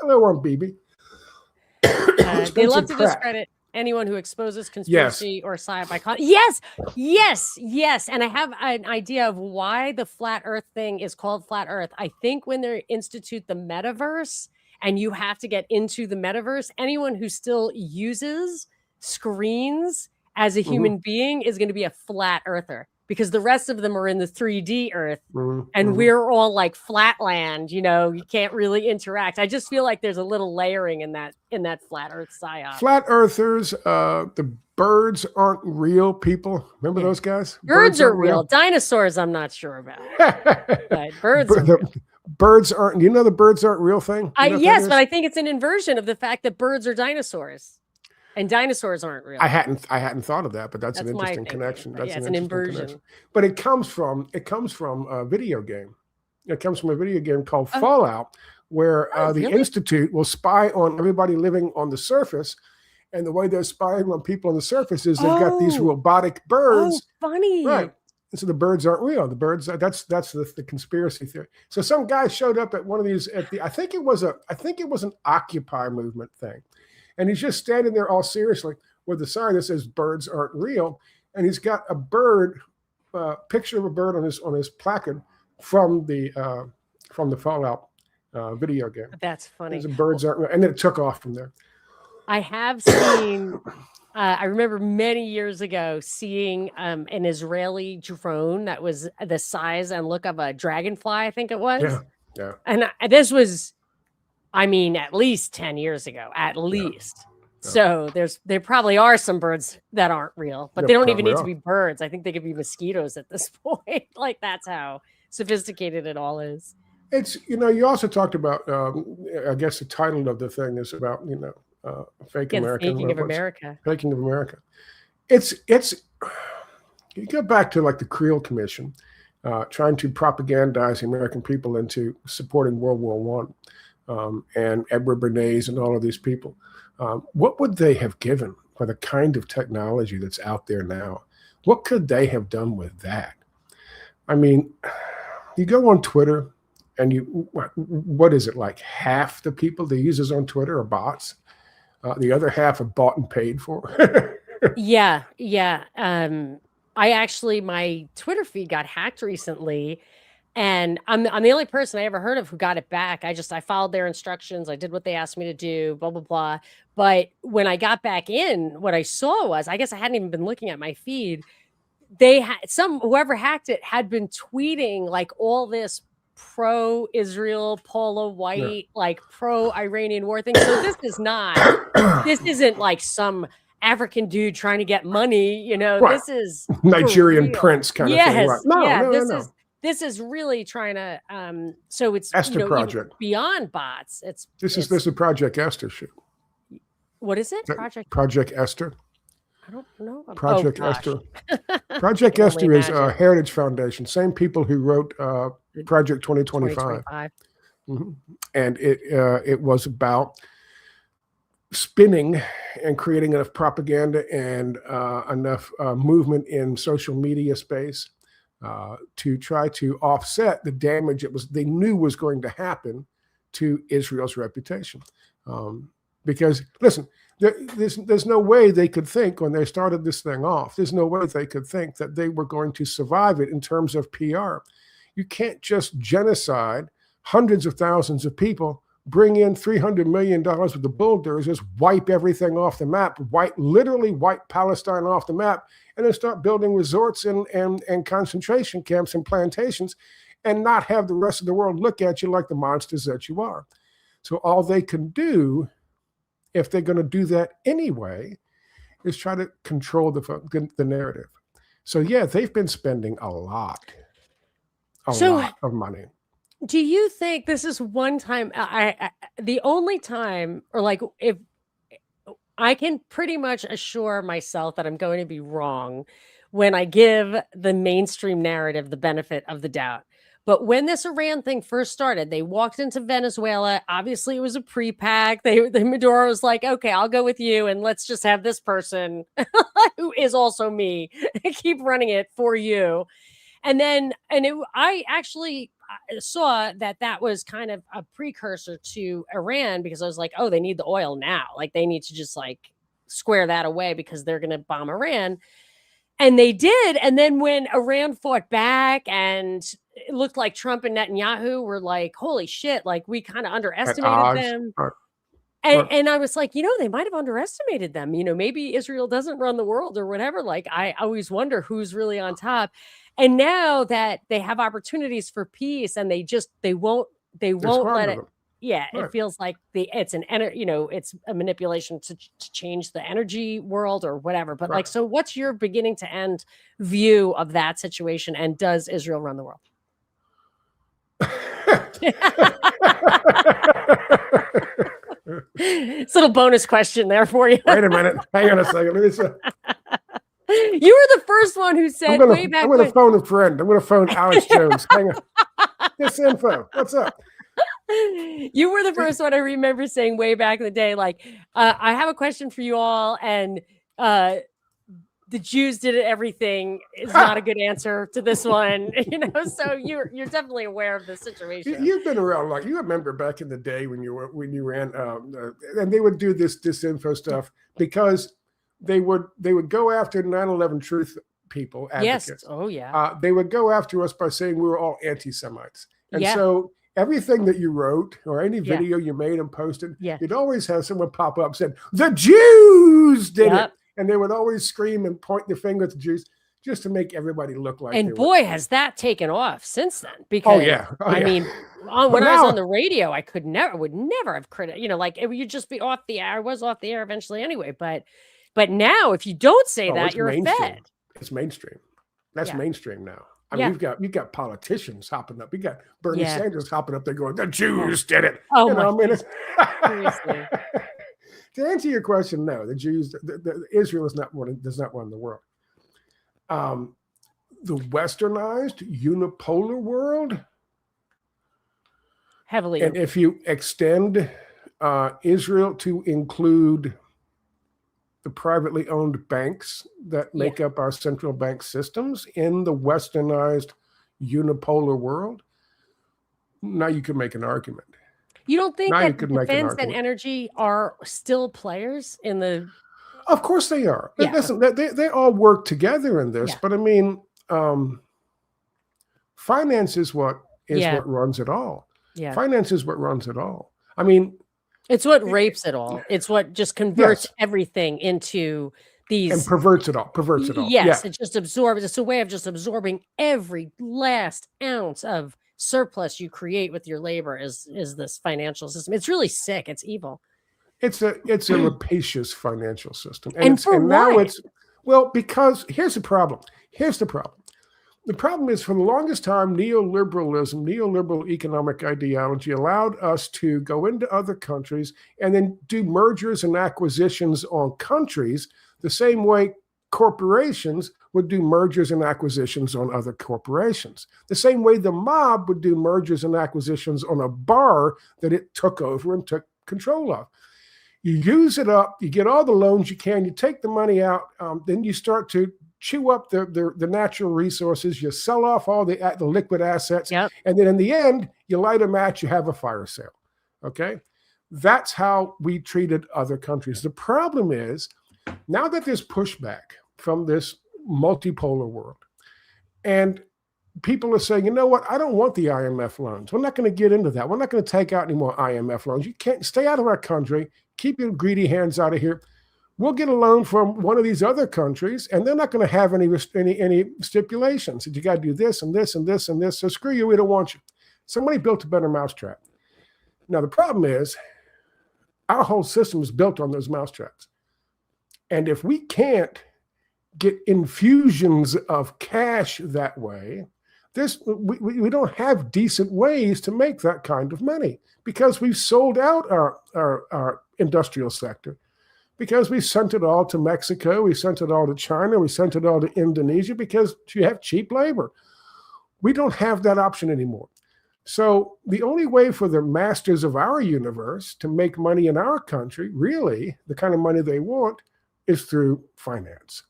Hello, Aunt Bibi. They love to discredit anyone who exposes conspiracy or sci-fi content. Yes. And I have an idea of why the flat Earth thing is called flat Earth. I think when they institute the metaverse and you have to get into the metaverse, anyone who still uses screens as a human being is going to be a flat earther, because the rest of them are in the 3D Earth and we're all like flatland, you can't really interact. I just feel like there's a little layering in that flat Earth psyop. Flat earthers, the birds aren't real people. Remember those guys? Birds are real. Dinosaurs, I'm not sure about. But birds are real. Birds aren't, the birds aren't real thing? Yes, but I think it's an inversion of the fact that birds are dinosaurs. And dinosaurs aren't real. I hadn't thought of that, but that's an interesting connection. That's an inversion. Connection. But it comes from a video game. It comes from a video game called Fallout, where the Institute will spy on everybody living on the surface. And the way they're spying on people on the surface is they've got these robotic birds. Oh, funny. Right. And so the birds aren't real. The birds, that's the conspiracy theory. So some guy showed up at one of these I think it was an Occupy movement thing. And he's just standing there all seriously with a sign that says birds aren't real. And he's got a bird, picture of a bird on his placard from the Fallout video game. That's funny. Birds aren't real. And then it took off from there. I have seen, I remember many years ago seeing an Israeli drone that was the size and look of a dragonfly, I think it was. Yeah. And this was, at least 10 years ago, at least. Yeah. So there probably are some birds that aren't real, but they don't even need to be birds. I think they could be mosquitoes at this point. Like, that's how sophisticated it all is. It's, you also talked about, I guess the title of the thing is about, faking of America. It's, you go back to like the Creel Commission, trying to propagandize the American people into supporting World War I. And Edward Bernays and all of these people. What would they have given for the kind of technology that's out there now? What could they have done with that? You go on Twitter and what is it, like half the people that uses on Twitter are bots? The other half are bought and paid for. Yeah. My Twitter feed got hacked recently. And I'm the only person I ever heard of who got it back. I followed their instructions. I did what they asked me to do, blah, blah, blah. But when I got back in, what I saw was, I guess I hadn't even been looking at my feed. They had whoever hacked it had been tweeting like all this pro-Israel, Paula White, like pro-Iranian war thing. So this isn't like some African dude trying to get money. Right. This is Nigerian prince kind of thing. Right. No. this is really trying to so it's Esther even Project. beyond bots. This is a Project Esther shoot. What is it? Project Esther. I don't know. Project Esther. Project Esther is a Heritage Foundation. Same people who wrote Project 2025. Mm-hmm. And it was about spinning and creating enough propaganda and enough movement in social media space to try to offset the damage they knew was going to happen to Israel's reputation. Because listen, there's no way they could think when they started this thing off, there's no way they could think that they were going to survive it in terms of PR. You can't just genocide hundreds of thousands of people, bring in $300 million with the bulldozers, wipe everything off the map, literally wipe Palestine off the map, and then start building resorts and concentration camps and plantations, and not have the rest of the world look at you like the monsters that you are. So all they can do, if they're going to do that anyway, is try to control the narrative. So yeah, they've been spending a lot of money. Do you think this is one time, the only time, or like if I can pretty much assure myself that I'm going to be wrong when I give the mainstream narrative the benefit of the doubt. But when this Iran thing first started, they walked into Venezuela. Obviously, it was a pre-pack. The Maduro was like, okay, I'll go with you, and let's just have this person who is also me keep running it for you. And then, I actually saw that was kind of a precursor to Iran, because I was like, oh, they need the oil now. Like, they need to just like square that away because they're going to bomb Iran. And they did. And then when Iran fought back and it looked like Trump and Netanyahu were like, holy shit, like we kind of underestimated them. And I was like, they might have underestimated them. Maybe Israel doesn't run the world or whatever. Like, I always wonder who's really on top. And now that they have opportunities for peace, and they won't let it. Yeah, right. It feels like it's a manipulation to change the energy world or whatever. But like, so what's your beginning to end view of that situation? And does Israel run the world? It's a little bonus question there for you. Wait a minute. Hang on a second. You were the first one who said way back. I'm going to phone a friend. I'm going to phone Alex Jones. Hang on. This info. What's up? You were the first one I remember saying way back in the day, like, I have a question for you all, and the Jews did everything is not a good answer to this one, so you're definitely aware of the situation. You've been around, like, you remember back in the day when you ran and they would do this disinfo stuff because they would go after 9/11 truth people, advocates. Yes. Oh yeah. They would go after us by saying we were all anti-Semites. And so everything that you wrote or any video you made and posted, you'd always have someone pop up and said, the Jews did it. And they would always scream and point the finger at the Jews just to make everybody look like. And boy, has that taken off since then. Because I mean, when I was on the radio, I would never have like it would just be off the air. I was off the air eventually anyway. But now, if you don't say that, you're a fed. It's mainstream. That's mainstream now. I mean, you've got politicians hopping up. You got Bernie Sanders hopping up there going, the Jews did it. Oh, seriously. To answer your question, no, the Jews, Israel does not run the world. The westernized, unipolar world, heavily. And if you extend Israel to include the privately owned banks that make up our central bank systems in the westernized, unipolar world, now you can make an argument. You don't think that defense and energy are still players in the? Of course they are. Yeah. Listen, they all work together in this, but I mean, finance is what runs it all. Yeah. Finance is what runs it all. I mean, it's what rapes it all. It's what just converts everything into these and perverts it all. Yes, it just absorbs. It's a way of just absorbing every last ounce of surplus you create with your labor is this financial system. It's really sick. It's evil. It's a rapacious financial system. And now it's because here's the problem. The problem is, for the longest time, neoliberal economic ideology allowed us to go into other countries and then do mergers and acquisitions on countries the same way corporations would do mergers and acquisitions on other corporations. The same way the mob would do mergers and acquisitions on a bar that it took over and took control of. You use it up, you get all the loans you can, you take the money out, then you start to chew up the natural resources, you sell off all the liquid assets, Yep. and then in the end, you light a match, you have a fire sale, okay? That's how we treated other countries. The problem is, now that there's pushback from this multipolar world, and people are saying, you know what, I don't want the IMF loans. We're not going to get into that. We're not going to take out any more IMF loans. You can't stay out of our country. Keep your greedy hands out of here. We'll get a loan from one of these other countries, and they're not going to have any stipulations. You got to do this and this and this and this. So screw you, we don't want you. Somebody built a better mousetrap. Now the problem is, our whole system is built on those mousetraps, and if we can't get infusions of cash that way, we don't have decent ways to make that kind of money, because we've sold out our industrial sector. Because we sent it all to Mexico, we sent it all to China, we sent it all to Indonesia, because you have cheap labor. We don't have that option anymore. So the only way for the masters of our universe to make money in our country, really, the kind of money they want, is through finance.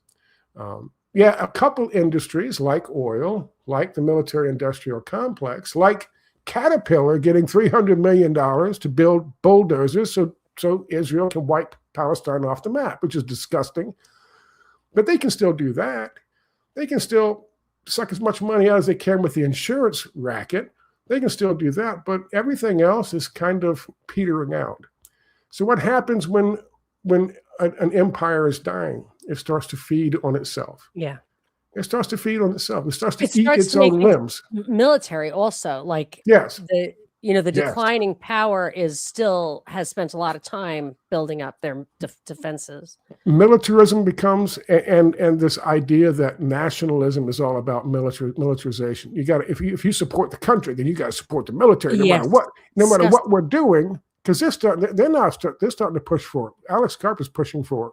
A couple industries like oil, like the military-industrial complex, like Caterpillar getting $300 million to build bulldozers so Israel can wipe Palestine off the map, which is disgusting. But they can still do that. They can still suck as much money out as they can with the insurance racket. They can still do that, but everything else is kind of petering out. So what happens when an empire is dying? It starts to feed on itself. Yeah. It starts to feed on itself. It starts to eat its own limbs. Military also, like, yes, the declining power has spent a lot of time building up their defenses. Militarism becomes, and this idea that nationalism is all about militarization. You got to, if you support the country, then you got to support the military, no matter what we're doing, because they're starting to push for. Alex Karp is pushing for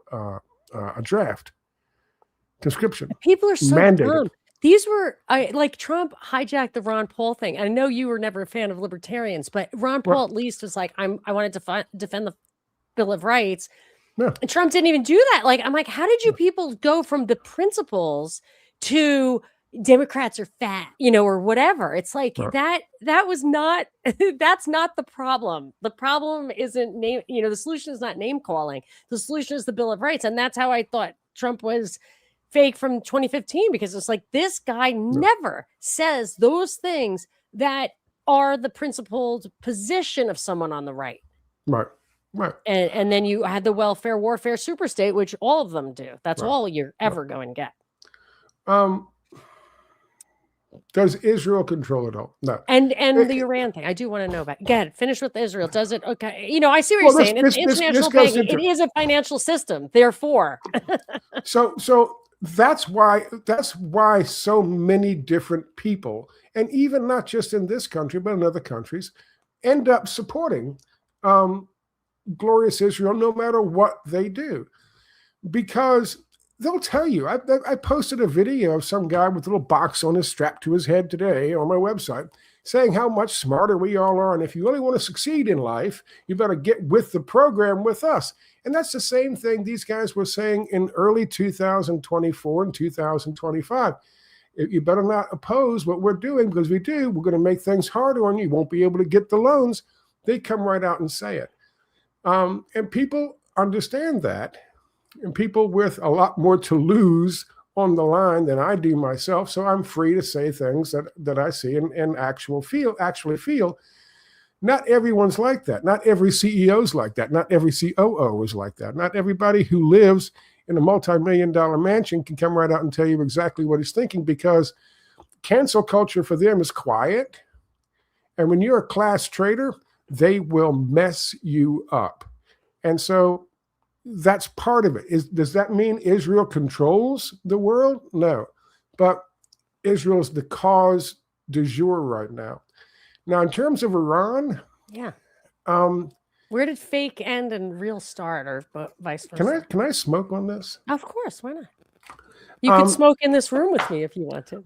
a draft conscription. People are so mandated. dumb. These were like Trump hijacked the Ron Paul thing. I know you were never a fan of libertarians, but Ron Paul at least was like, I wanted to defend the Bill of Rights. Yeah. And Trump didn't even do that. Like, I'm like, how did you people go from the principles to Democrats are fat, or whatever? It's like that was not, that's not the problem. The problem isn't name, the solution is not name calling. The solution is the Bill of Rights. And that's how I thought Trump was fake from 2015, because it's like, this guy never says those things that are the principled position of someone on the right. Right. And then you had the welfare warfare superstate, which all of them do. That's all you're ever going to get. Does Israel control it all? No. And the Iran thing, I do want to know about. Go ahead, finish with Israel. Does it? Okay. I see what you're saying. It's international banking. It is a financial system. Therefore. So that's why so many different people, and even not just in this country, but in other countries, end up supporting glorious Israel, no matter what they do, because they'll tell you. I posted a video of some guy with a little box on his strapped to his head today on my website, saying how much smarter we all are, and if you really want to succeed in life, you better get with the program with us. And that's the same thing these guys were saying in early 2024 and 2025. You better not oppose what we're doing, because we're going to make things harder on you. You won't be able to get the loans. They come right out and say it. And people understand that. And people with a lot more to lose on the line than I do myself. So I'm free to say things that I see and actually feel. Not everyone's like that. Not every CEO's like that. Not every COO is like that. Not everybody who lives in a multi-million-dollar mansion can come right out and tell you exactly what he's thinking, because cancel culture for them is quiet. And when you're a class traitor, they will mess you up. And so that's part of it. Does that mean Israel controls the world? No. But Israel's the cause du jour right now. Now, in terms of Iran, yeah. Where did fake end and real start, or vice versa? Can I smoke on this? Of course, why not? You could smoke in this room with me if you want to.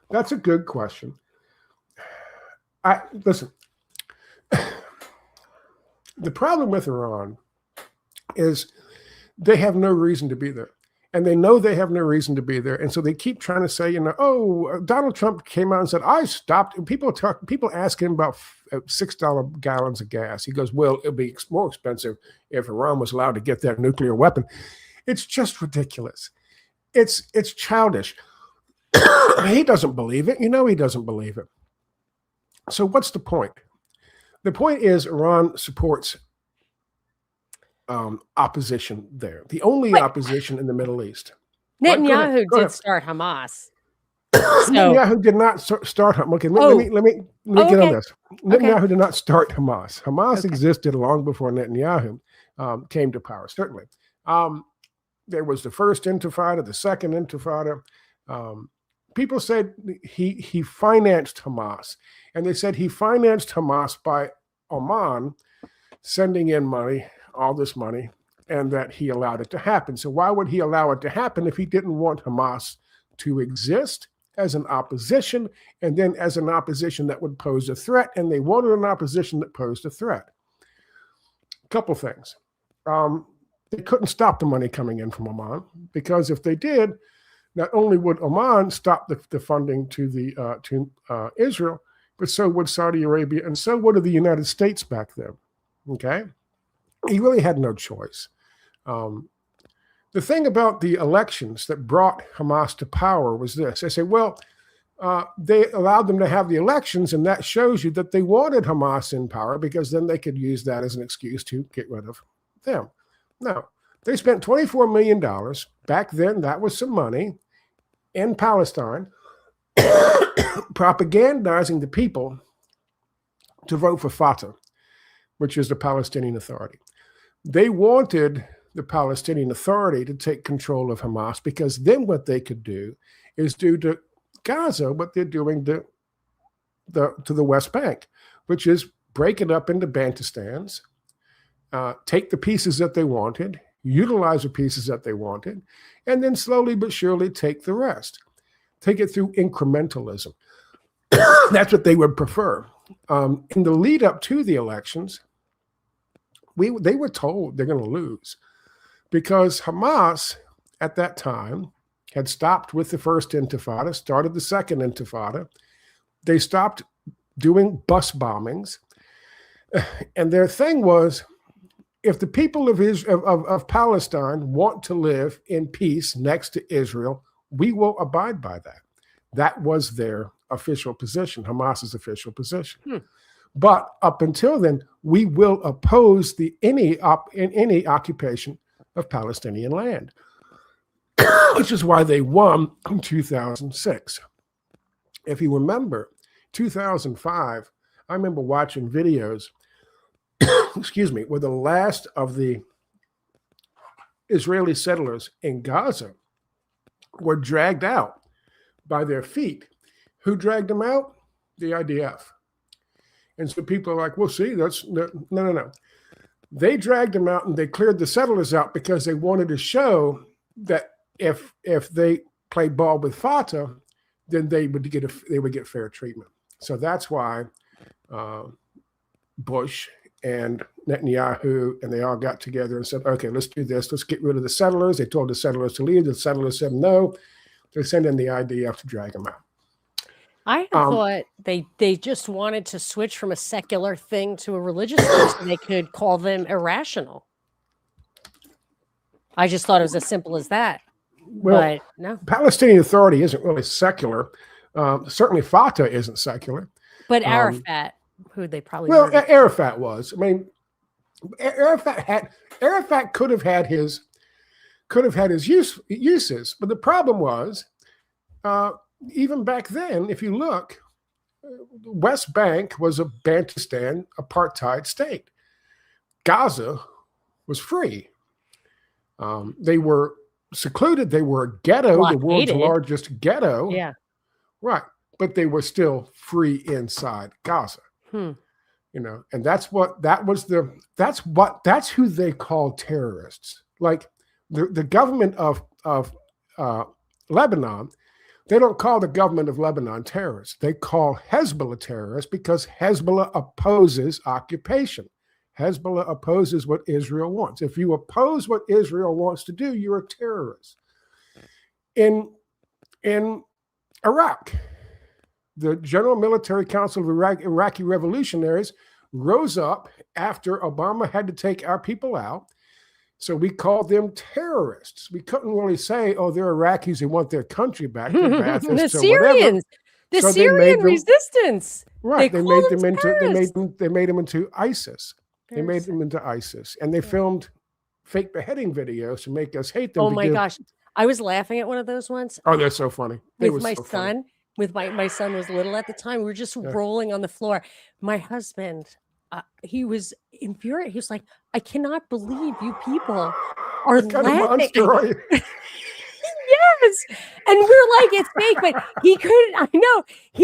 That's a good question. Listen. The problem with Iran is they have no reason to be there. And they know they have no reason to be there. And so they keep trying to say, Donald Trump came out and said, I stopped. And people ask him about $6 gallons of gas. He goes, well, it'll be more expensive if Iran was allowed to get that nuclear weapon. It's just ridiculous. It's childish. He doesn't believe it. He doesn't believe it. So what's the point? The point is Iran supports opposition there. The only opposition in the Middle East. Netanyahu did start Hamas. Netanyahu did not start Hamas. Okay, let me get on this. Netanyahu did not start Hamas. Hamas existed long before Netanyahu came to power, certainly. There was the first intifada, the second intifada. People said he financed Hamas. And they said he financed Hamas by Oman sending in money, all this money, and that he allowed it to happen. So why would he allow it to happen if he didn't want Hamas to exist as an opposition, and then as an opposition that would pose a threat? And they wanted an opposition that posed a threat. A couple things. They couldn't stop the money coming in from Oman, because if they did, not only would Oman stop the funding to Israel, but so would Saudi Arabia, and so would the United States back then. Okay? He really had no choice. The thing about the elections that brought Hamas to power was this. They say, well, they allowed them to have the elections, and that shows you that they wanted Hamas in power, because then they could use that as an excuse to get rid of them. Now, they spent $24 million. Back then, that was some money in Palestine, propagandizing the people to vote for Fatah, which is the Palestinian Authority. They wanted the Palestinian Authority to take control of Hamas, because then what they could do is do to Gaza what they're doing to the West Bank, which is break it up into Bantustans, take the pieces that they wanted, utilize the pieces that they wanted, and then slowly but surely take the rest. Take it through incrementalism. That's what they would prefer. In the lead up to the elections, they were told they're going to lose, because Hamas at that time had stopped with the first intifada, started the second intifada. They stopped doing bus bombings. And their thing was, if the people of Palestine want to live in peace next to Israel, we will abide by that. That was their official position, Hamas's official position. But up until then, we will oppose any occupation of Palestinian land, which is why they won in 2006. If you remember, 2005, I remember watching videos, where the last of the Israeli settlers in Gaza were dragged out by their feet. Who dragged them out? The IDF. And so people are like, well, see, no. They dragged them out, and they cleared the settlers out because they wanted to show that if they played ball with Fatah, then they would get fair treatment. So that's why Bush and Netanyahu, and they all got together and said, okay, let's do this. Let's get rid of the settlers. They told the settlers to leave. The settlers said no. They sent in the IDF to drag them out. I thought they just wanted to switch from a secular thing to a religious thing so they could call them irrational. I just thought it was as simple as that. Well, but no. Palestinian Authority isn't really secular. Certainly Fatah isn't secular. But Arafat, who they probably Arafat was. I mean, Arafat could have had his uses, but the problem was, even back then, if you look, West Bank was a Bantustan apartheid state. Gaza was free. They were secluded. They were a ghetto, the world's largest ghetto. Yeah. Right. But they were still free inside Gaza. You know, and that's who they call terrorists. Like the government of Lebanon, they don't call the government of Lebanon terrorists. They call Hezbollah terrorists because Hezbollah opposes occupation. Hezbollah opposes what Israel wants. If you oppose what Israel wants to do, you're a terrorist. In Iraq, the General Military Council of Iraqi revolutionaries rose up after Obama had to take our people out. So we called them terrorists. We couldn't really say, oh, they're Iraqis who want their country back. The Syrians, the so Syrian resistance. Right. They made them into ISIS. They made them into ISIS. And they filmed fake beheading videos to make us hate them. Oh my gosh. I was laughing at one of those once. Oh, they're so funny. With my son. With my son was little at the time. We were just rolling on the floor. My husband, he was infuriated. He was like, I cannot believe you people are laughing. Yes. And we're like, it's fake, but he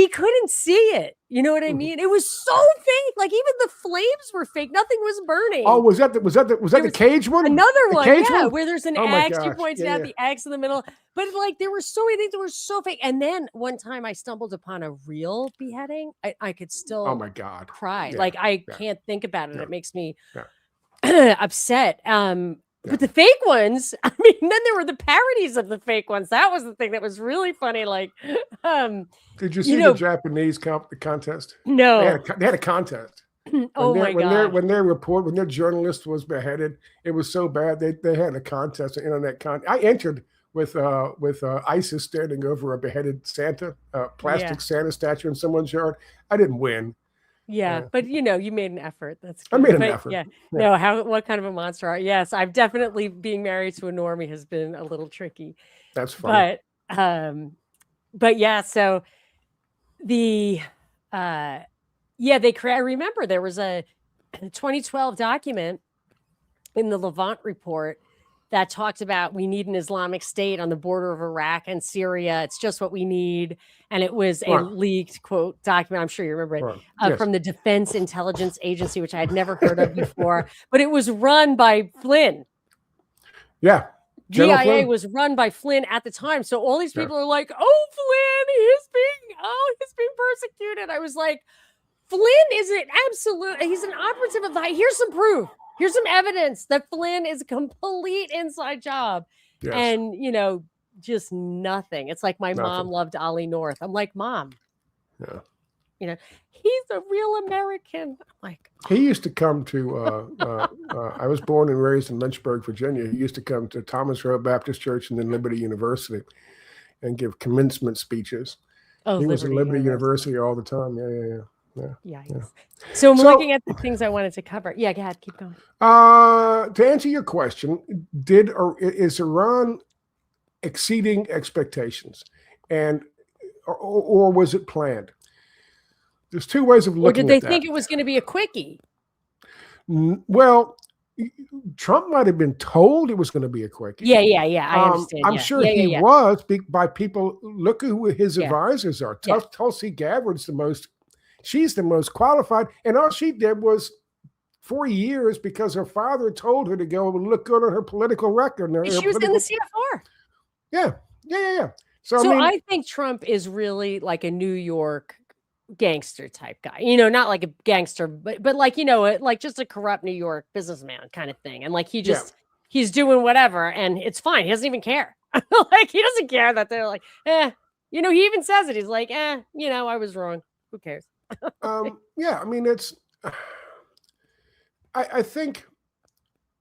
couldn't see it. You know what I mean? It was so fake. Like even the flames were fake. Nothing was burning. Oh, was that the cage one? Another one, where there's an axe. You pointed out the axe in the middle. But like there were so many things that were so fake. And then one time I stumbled upon a real beheading. I could still cry. Yeah, like I can't think about it. It makes me upset. But the fake ones, I mean, then there were the parodies of the fake ones. That was the thing that was really funny. Like, did you see the Japanese contest? No, they had a contest. Oh my God! When their journalist was beheaded, it was so bad they had a contest, an internet contest. I entered with ISIS standing over a beheaded Santa, plastic Santa statue in someone's yard. I didn't win. Yeah, but you made an effort. That's good. I made an effort. Yeah. No, what kind of a monster are you? Yes, I've definitely being married to a normie has been a little tricky. That's funny. But yeah, so the I remember there was a 2012 document in the Levant report that talked about we need an Islamic State on the border of Iraq and Syria. It's just what we need. And it was a leaked, quote, document. I'm sure you remember it, from the Defense Intelligence Agency, which I had never heard of before. But it was run by Flynn. Yeah. DIA was run by Flynn at the time. So all these people are like, oh, Flynn, he's being persecuted. I was like, Flynn is an absolute, he's an operative of the, here's some proof. Here's some evidence that Flynn is a complete inside job. Yes. And, just nothing. It's like my mom loved Ollie North. I'm like, Mom, he's a real American. I'm like, he used to come to, I was born and raised in Lynchburg, Virginia. He used to come to Thomas Road Baptist Church and then Liberty University and give commencement speeches. Oh, he was at Liberty University all the time. Yeah. So I'm looking at the things I wanted to cover. Yeah, go ahead, keep going. To answer your question, is Iran exceeding expectations, or was it planned? There's two ways of looking at that. Or did they think it was going to be a quickie? Well, Trump might have been told it was going to be a quickie. Yeah. I understand. I'm sure he was by people. Look who his advisors are. Tulsi Gabbard's she's the most qualified. And all she did was 4 years because her father told her to go look good on her political record. She was in the CFR. Yeah. So I think Trump is really like a New York gangster type guy, not like a gangster, but like, like just a corrupt New York businessman kind of thing. And like, he's doing whatever and it's fine. He doesn't even care. Like, he doesn't care that they're like, he even says it. He's like, I was wrong. Who cares? I mean, it's, I think,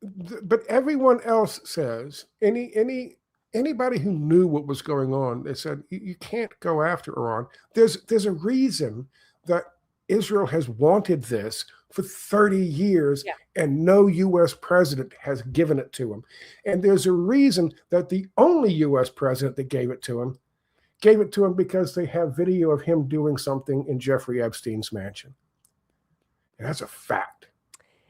but everyone else says, anybody who knew what was going on, they said, you can't go after Iran. There's a reason that Israel has wanted this for 30 years and no U.S. president has given it to him. And there's a reason that the only U.S. president that gave it to him because they have video of him doing something in Jeffrey Epstein's mansion. And that's a fact.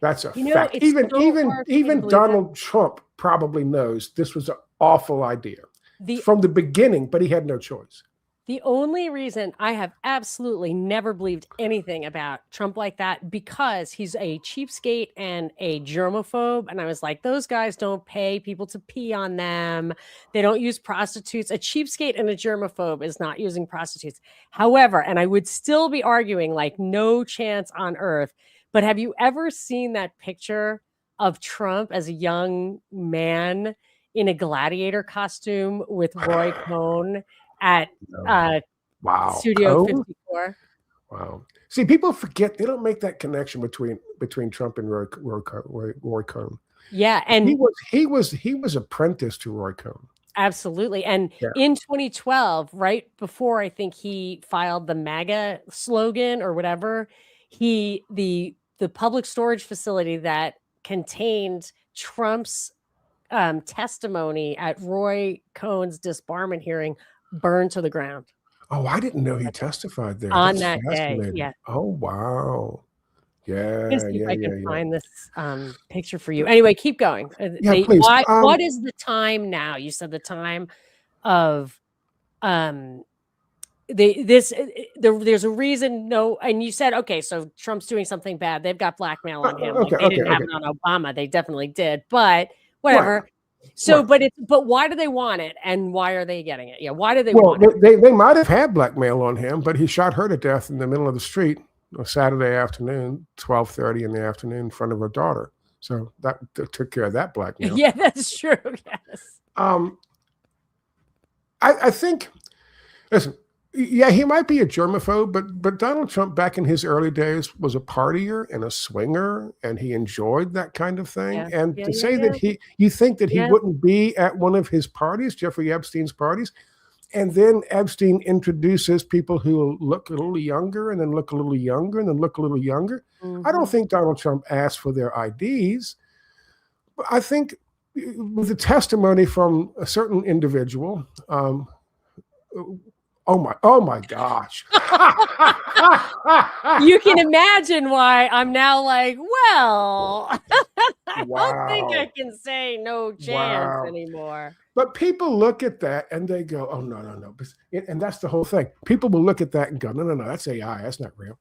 That's a You know, fact. it's so hard for me to Even believe that. Donald Trump probably knows this was an awful idea The from the beginning, but he had no choice. The only reason I have absolutely never believed anything about Trump like that, because he's a cheapskate and a germaphobe. And I was like, those guys don't pay people to pee on them. They don't use prostitutes. A cheapskate and a germaphobe is not using prostitutes. However, and I would still be arguing like no chance on earth. But have you ever seen that picture of Trump as a young man in a gladiator costume with Roy Cohn at Wow. Studio Cohn? 54? Wow. See, people forget, they don't make that connection between Trump and Roy Cohn. Yeah, and he was apprenticed to Roy Cohn. Absolutely. And in 2012, right before I think he filed the MAGA slogan or whatever, the public storage facility that contained Trump's testimony at Roy Cohn's disbarment hearing burned to the ground. Oh, I didn't know he testified there. On that day. Yeah. Oh, wow. Yeah. Let's see if I can find this picture for you. Anyway, keep going. Yeah, please. What is the time now? You said the time of there's a reason. No, and you said, okay, so Trump's doing something bad. They've got blackmail on him. They didn't have it on Obama. They definitely did, but whatever. Right. So, but why do they want it, and why are they getting it? Yeah, why do they want it? They might have had blackmail on him, but he shot her to death in the middle of the street on Saturday afternoon, 12:30 in the afternoon, in front of her daughter. So that took care of that blackmail. Yeah, that's true. Yes. I think. Listen. Yeah, he might be a germaphobe, but Donald Trump back in his early days was a partier and a swinger, and he enjoyed that kind of thing. Yeah. And to say that you think that he wouldn't be at one of his parties, Jeffrey Epstein's parties, and then Epstein introduces people who look a little younger and then look a little younger and then look a little younger. Mm-hmm. I don't think Donald Trump asked for their IDs, but I think with the testimony from a certain individual, oh my gosh. You can imagine why I'm now like, well, I don't think I can say no chance anymore. But people look at that and they go, oh, no. And that's the whole thing. People will look at that and go, no, that's AI. That's not real.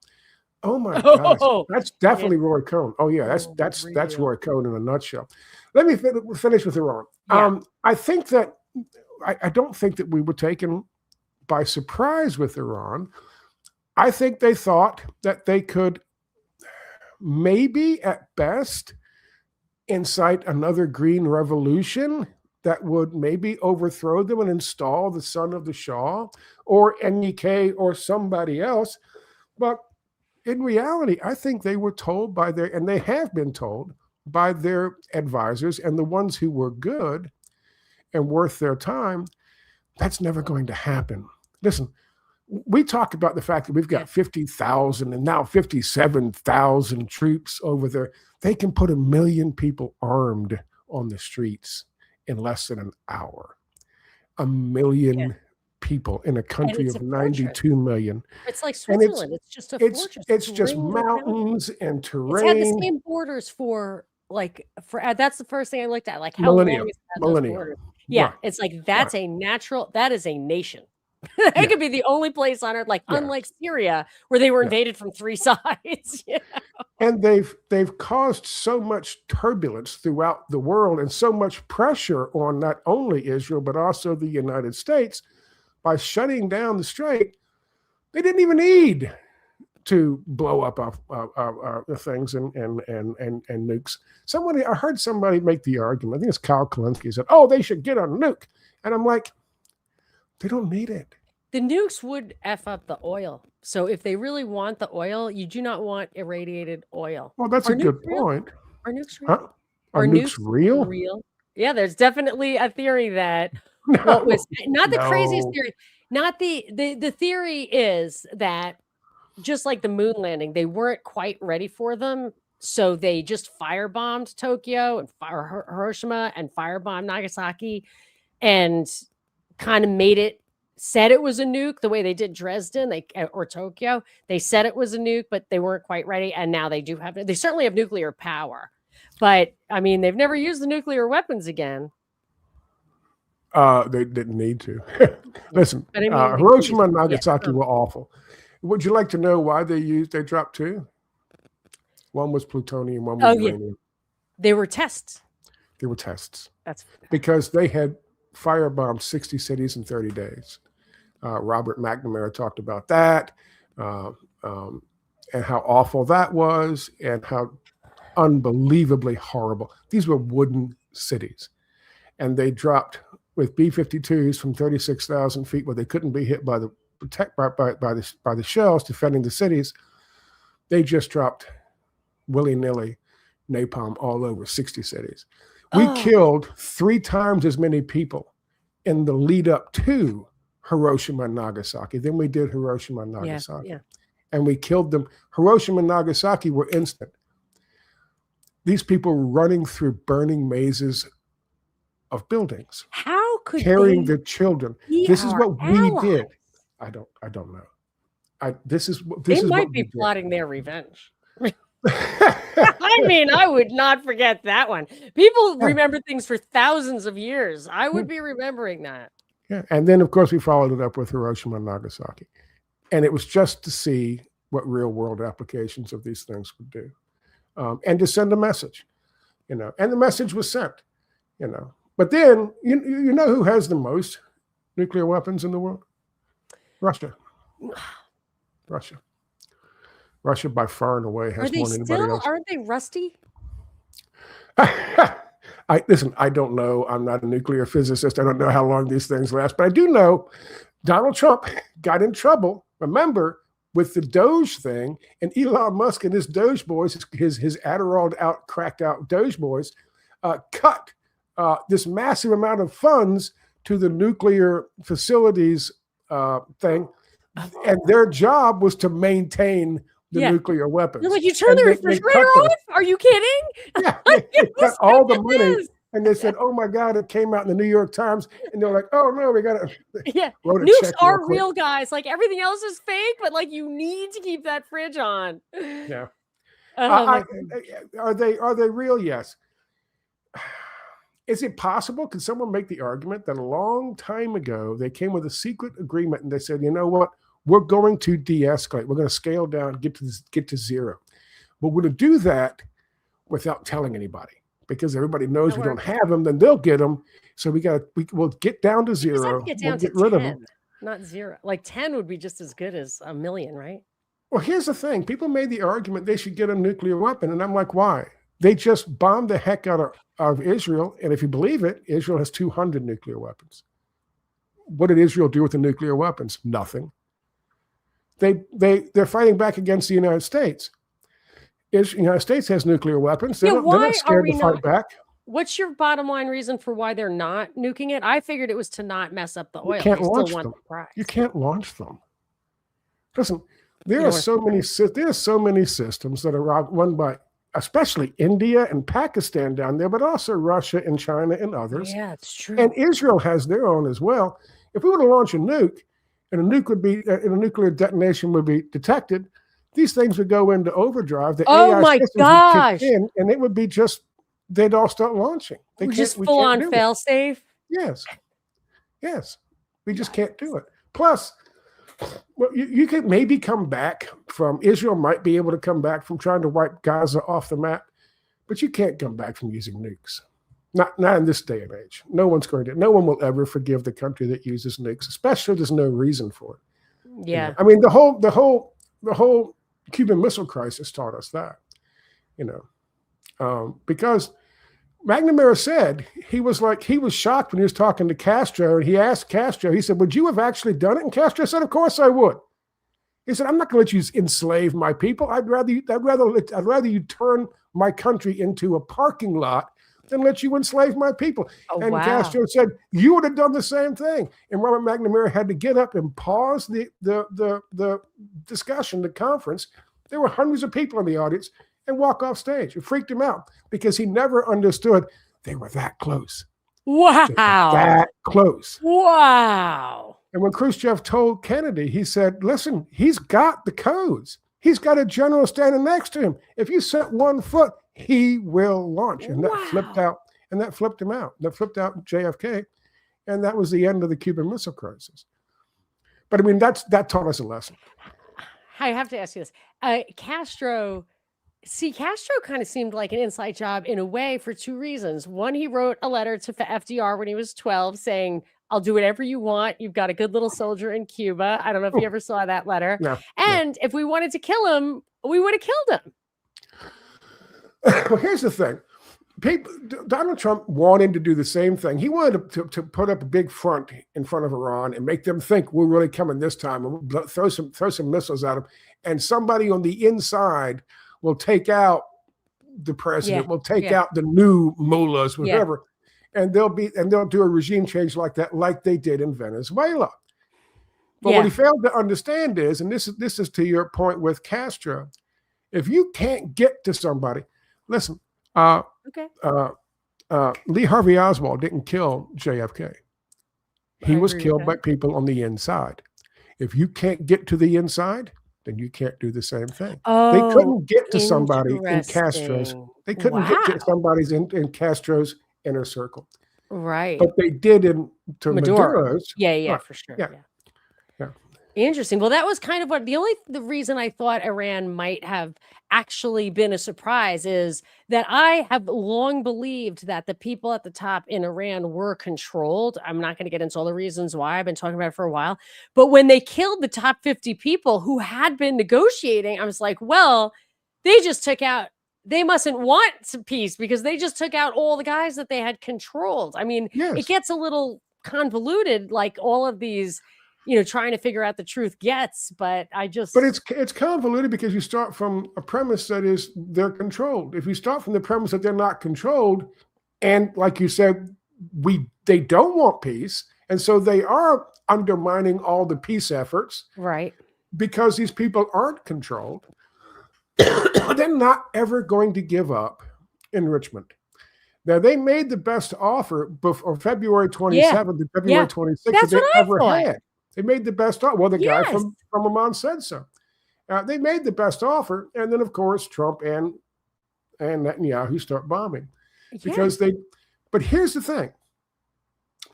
Oh my gosh. That's definitely Roy Cohn. Oh yeah, that's Roy Cohn in a nutshell. Let me finish with Iran. Yeah. I think that I don't think that we were taken by surprise with Iran. I think they thought that they could maybe at best incite another green revolution that would maybe overthrow them and install the son of the Shah or NEK or somebody else. But in reality, I think they were told by and they have been told by their advisors and the ones who were good and worth their time, that's never going to happen. Listen, we talk about the fact that we've got 50,000 and now 57,000 troops over there. They can put 1 million people armed on the streets in less than an hour. 1 million people in a country of 92 million. It's like Switzerland. It's just a fortress. It's just mountains and terrain. It's had the same borders for that's the first thing I looked at. Like how long is those borders? Yeah, right. It's like that is a nation. It could be the only place on earth, like unlike Syria, where they were invaded from 3 sides. And they've caused so much turbulence throughout the world and so much pressure on not only Israel, but also the United States by shutting down the strait. They didn't even need to blow up our things and nukes. I heard somebody make the argument, I think it's Kyle Kalinske, said, oh, they should get a nuke. And I'm like, they don't need it. The nukes would F up the oil. So if they really want the oil, you do not want irradiated oil. Well, that's a good point. Are nukes real? Huh? Are nukes real? Yeah, there's definitely a theory that what was not the craziest theory. Not the theory is that just like the moon landing, they weren't quite ready for them. So they just firebombed Tokyo and Hiroshima and firebombed Nagasaki and kind of made it said it was a nuke the way they did Dresden or Tokyo. They said it was a nuke, but they weren't quite ready. And now they they certainly have nuclear power. But I mean, they've never used the nuclear weapons again. They didn't need to. Listen, I mean, Hiroshima and Nagasaki were awful. Would you like to know why they dropped two? One was plutonium, one was uranium. Yeah. They were tests. They were tests. That's because they had firebombed 60 cities in 30 days. Robert McNamara talked about that and how awful that was and how unbelievably horrible. These were wooden cities. And they dropped with B-52s from 36,000 feet where they couldn't be hit by the shells defending the cities. They just dropped willy-nilly napalm all over 60 cities. We killed 3 times as many people in the lead up to Hiroshima and Nagasaki than we did Hiroshima and Nagasaki. Yeah. And we killed them. Hiroshima and Nagasaki were instant. These people were running through burning mazes of buildings. How could carrying their children? This is what we did. I don't know. They might be plotting their revenge. I mean, I would not forget that one. People remember things for thousands of years. I would be remembering that. Yeah, and then of course we followed it up with Hiroshima and Nagasaki, and it was just to see what real world applications of these things would do, and to send a message, And the message was sent, But then you know who has the most nuclear weapons in the world? Russia. Russia by far and away has more than anybody else. Aren't they rusty? Listen, I don't know. I'm not a nuclear physicist. I don't know how long these things last, but I do know Donald Trump got in trouble. Remember, with the Doge thing, and Elon Musk and his Doge boys, his Adderall out, cracked out Doge boys, cut this massive amount of funds to the nuclear facilities thing, and their job was to maintain the nuclear weapons. You're like, you turn the refrigerator off? Are you kidding? Yeah, they cut all the money. And they said, oh my God, it came out in the New York Times. And they're like, oh no, we got to. Yeah, nukes are real, guys. Like everything else is fake, but like you need to keep that fridge on. Yeah. Are they real? Yes. Is it possible? Can someone make the argument that a long time ago they came with a secret agreement and they said, you know what? We're going to de-escalate. We're going to scale down, get to zero. But we're going to do that without telling anybody because everybody knows we don't have them. Then they'll get them. So we'll get down to zero. We'll get rid of them. Not zero. Like 10 would be just as good as a million, right? Well, here's the thing. People made the argument they should get a nuclear weapon. And I'm like, why? They just bombed the heck out of Israel. And if you believe it, Israel has 200 nuclear weapons. What did Israel do with the nuclear weapons? Nothing. They're fighting back against the United States. The United States has nuclear weapons. They're not scared to fight back. What's your bottom line reason for why they're not nuking it? I figured it was to not mess up the oil. You can't launch them. You can't launch them. Listen, there are so many systems that are run by, especially India and Pakistan down there, but also Russia and China and others. Yeah, it's true. And Israel has their own as well. If we were to launch a nuke, and a nuclear detonation would be detected, these things would go into overdrive. The AI my gosh! Would kick in, and it would be they'd all start launching. Just full on fail safe. Yes. We just can't do it. Plus, well, you could maybe come back from Israel. Might be able to come back from trying to wipe Gaza off the map, but you can't come back from using nukes. Not in this day and age. No one will ever forgive the country that uses nukes, especially if there's no reason for it. Yeah. I mean, the whole Cuban Missile Crisis taught us that, because McNamara said he was shocked when he was talking to Castro, and he asked Castro, he said, would you have actually done it? And Castro said, of course I would. He said, I'm not going to let you enslave my people. I'd rather you turn my country into a parking lot than let you enslave my people. And Castro said, you would have done the same thing. And Robert McNamara had to get up and pause the discussion, the conference. There were hundreds of people in the audience and walk off stage. It freaked him out because he never understood they were that close. Wow. That close. Wow. And when Khrushchev told Kennedy, he said, listen, he's got the codes. He's got a general standing next to him. If you set one foot, he will launch. And that flipped out, and that flipped him out. That flipped out JFK. And that was the end of the Cuban Missile Crisis. But I mean, that taught us a lesson. I have to ask you this. Castro kind of seemed like an inside job in a way for two reasons. One, he wrote a letter to FDR when he was 12 saying, I'll do whatever you want. You've got a good little soldier in Cuba. I don't know if you ever saw that letter. No, and if we wanted to kill him, we would have killed him. Well, here's the thing. Donald Trump wanted to do the same thing. He wanted to put up a big front in front of Iran and make them think we're really coming this time, and we'll throw some missiles at them. And somebody on the inside will take out the president, will take out the new mullahs, whatever, and they'll do a regime change like that, like they did in Venezuela. But what he failed to understand is, and this is to your point with Castro, if you can't get to somebody, listen. Lee Harvey Oswald didn't kill JFK. He was killed by people on the inside. If you can't get to the inside, then you can't do the same thing. They couldn't get to somebody in Castro's. They couldn't get to somebody's in Castro's inner circle. Right. But they did to Maduro's. Yeah, for sure. Yeah. Interesting. Well, that was kind of what the reason I thought Iran might have actually been a surprise is that I have long believed that the people at the top in Iran were controlled. I'm not going to get into all the reasons why. I've been talking about it for a while. But when they killed the top 50 people who had been negotiating, I was like, well, they just took out, they mustn't want some peace because they just took out all the guys that they had controlled. I mean, it gets a little convoluted, like all of these, trying to figure out the truth gets, but it's convoluted because you start from a premise that is they're controlled. If you start from the premise that they're not controlled, and like you said, they don't want peace, and so they are undermining all the peace efforts, right? Because these people aren't controlled, they're not ever going to give up enrichment. Now, they made the best offer before February 27th to February 26th that they ever had. They made the best offer. Well, the guy from Oman said so. They made the best offer. And then, of course, Trump and Netanyahu start bombing. Because but here's the thing.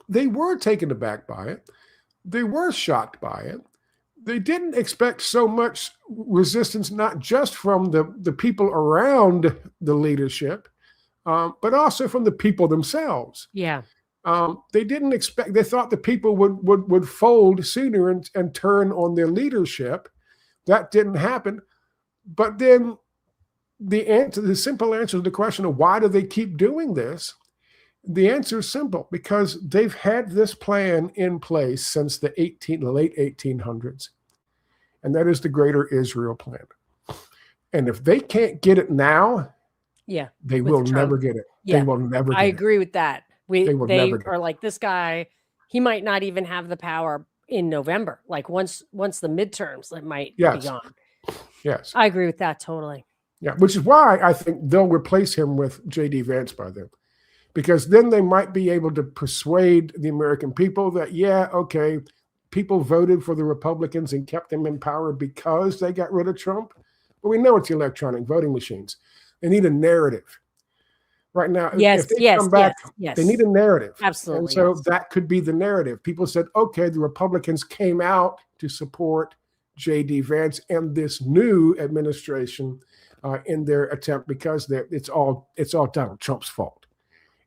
They were taken aback by it. They were shocked by it. They didn't expect so much resistance, not just from the people around the leadership, but also from the people themselves. Yeah. They didn't expect, they thought the people would fold sooner and turn on their leadership. That didn't happen. But then the simple answer to the question of why do they keep doing this? The answer is simple, because they've had this plan in place since the late 1800s. And that is the Greater Israel Plan. And if they can't get it now, they will never get it. They will never get it. I agree with that. They are like, this guy, he might not even have the power in November. Like once the midterms, it might be gone. Yes. I agree with that totally. Yeah, which is why I think they'll replace him with J.D. Vance by then. Because then they might be able to persuade the American people that, people voted for the Republicans and kept them in power because they got rid of Trump. But we know it's electronic voting machines. They need a narrative. Right now, if they come back, they need a narrative. Absolutely. And so that could be the narrative. People said, okay, the Republicans came out to support J.D. Vance and this new administration in their attempt because it's all Donald Trump's fault.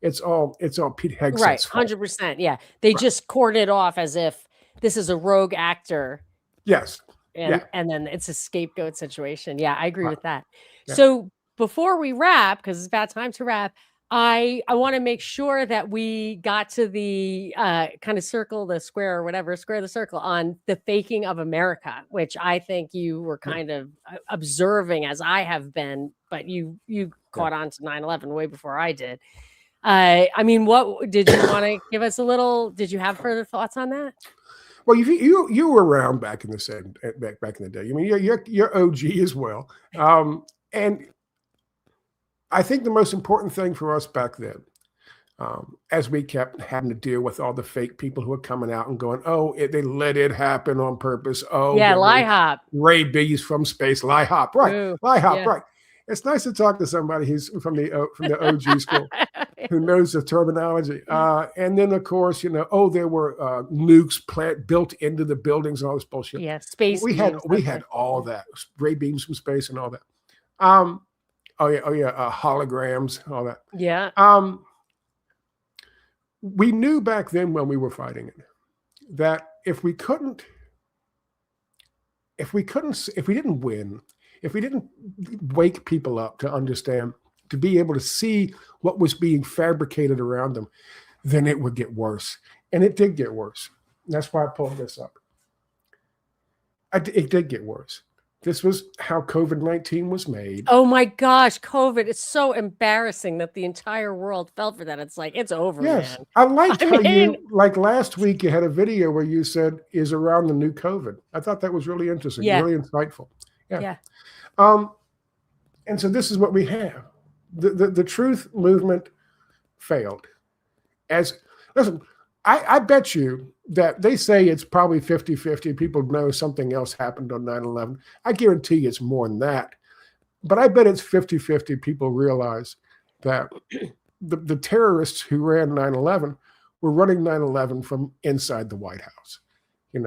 It's all Pete Hegseth's fault. 100%. Yeah. They just cordoned it off as if this is a rogue actor. Yes. And then it's a scapegoat situation. Yeah, I agree with that. Yeah. So before we wrap, because it's about time to wrap, I want to make sure that we got to the kind of circle the square or whatever, square the circle on the faking of America, which I think you were kind of observing as I have been, but you caught on to 9/11 way before I did. I mean, what did you want to give us a little? Did you have further thoughts on that? Well, you were around back in the day. I mean, you're OG as well, and I think the most important thing for us back then as we kept having to deal with all the fake people who were coming out and going, oh, they let it happen on purpose. Oh, Yeah, there lie were hop. rabies from space. Lie hop, right? Ooh, Lie hop, yeah. right? It's nice to talk to somebody who's from the OG school who knows the terminology. And then, of course, there were nukes built into the buildings and all this bullshit. Yeah, space We beams. had all that, ray beams from space and all that. Holograms, all that. Yeah. We knew back then when we were fighting it that if we didn't win, if we didn't wake people up to understand, to be able to see what was being fabricated around them, then it would get worse. And it did get worse. That's why I pulled this up. It did get worse. This was how COVID-19 was made. Oh my gosh, COVID. It's so embarrassing that the entire world fell for that. It's like, it's over, Yes. man. I liked how you, like last week, you had a video where you said, is around the new COVID. I thought that was really interesting, really insightful. Yeah. And so this is what we have. The truth movement failed. Listen, I bet you that they say it's probably 50-50. People know something else happened on 9/11. I guarantee you it's more than that. But I bet it's 50-50 people realize that the terrorists who ran 9/11 were running 9/11 from inside the White House. They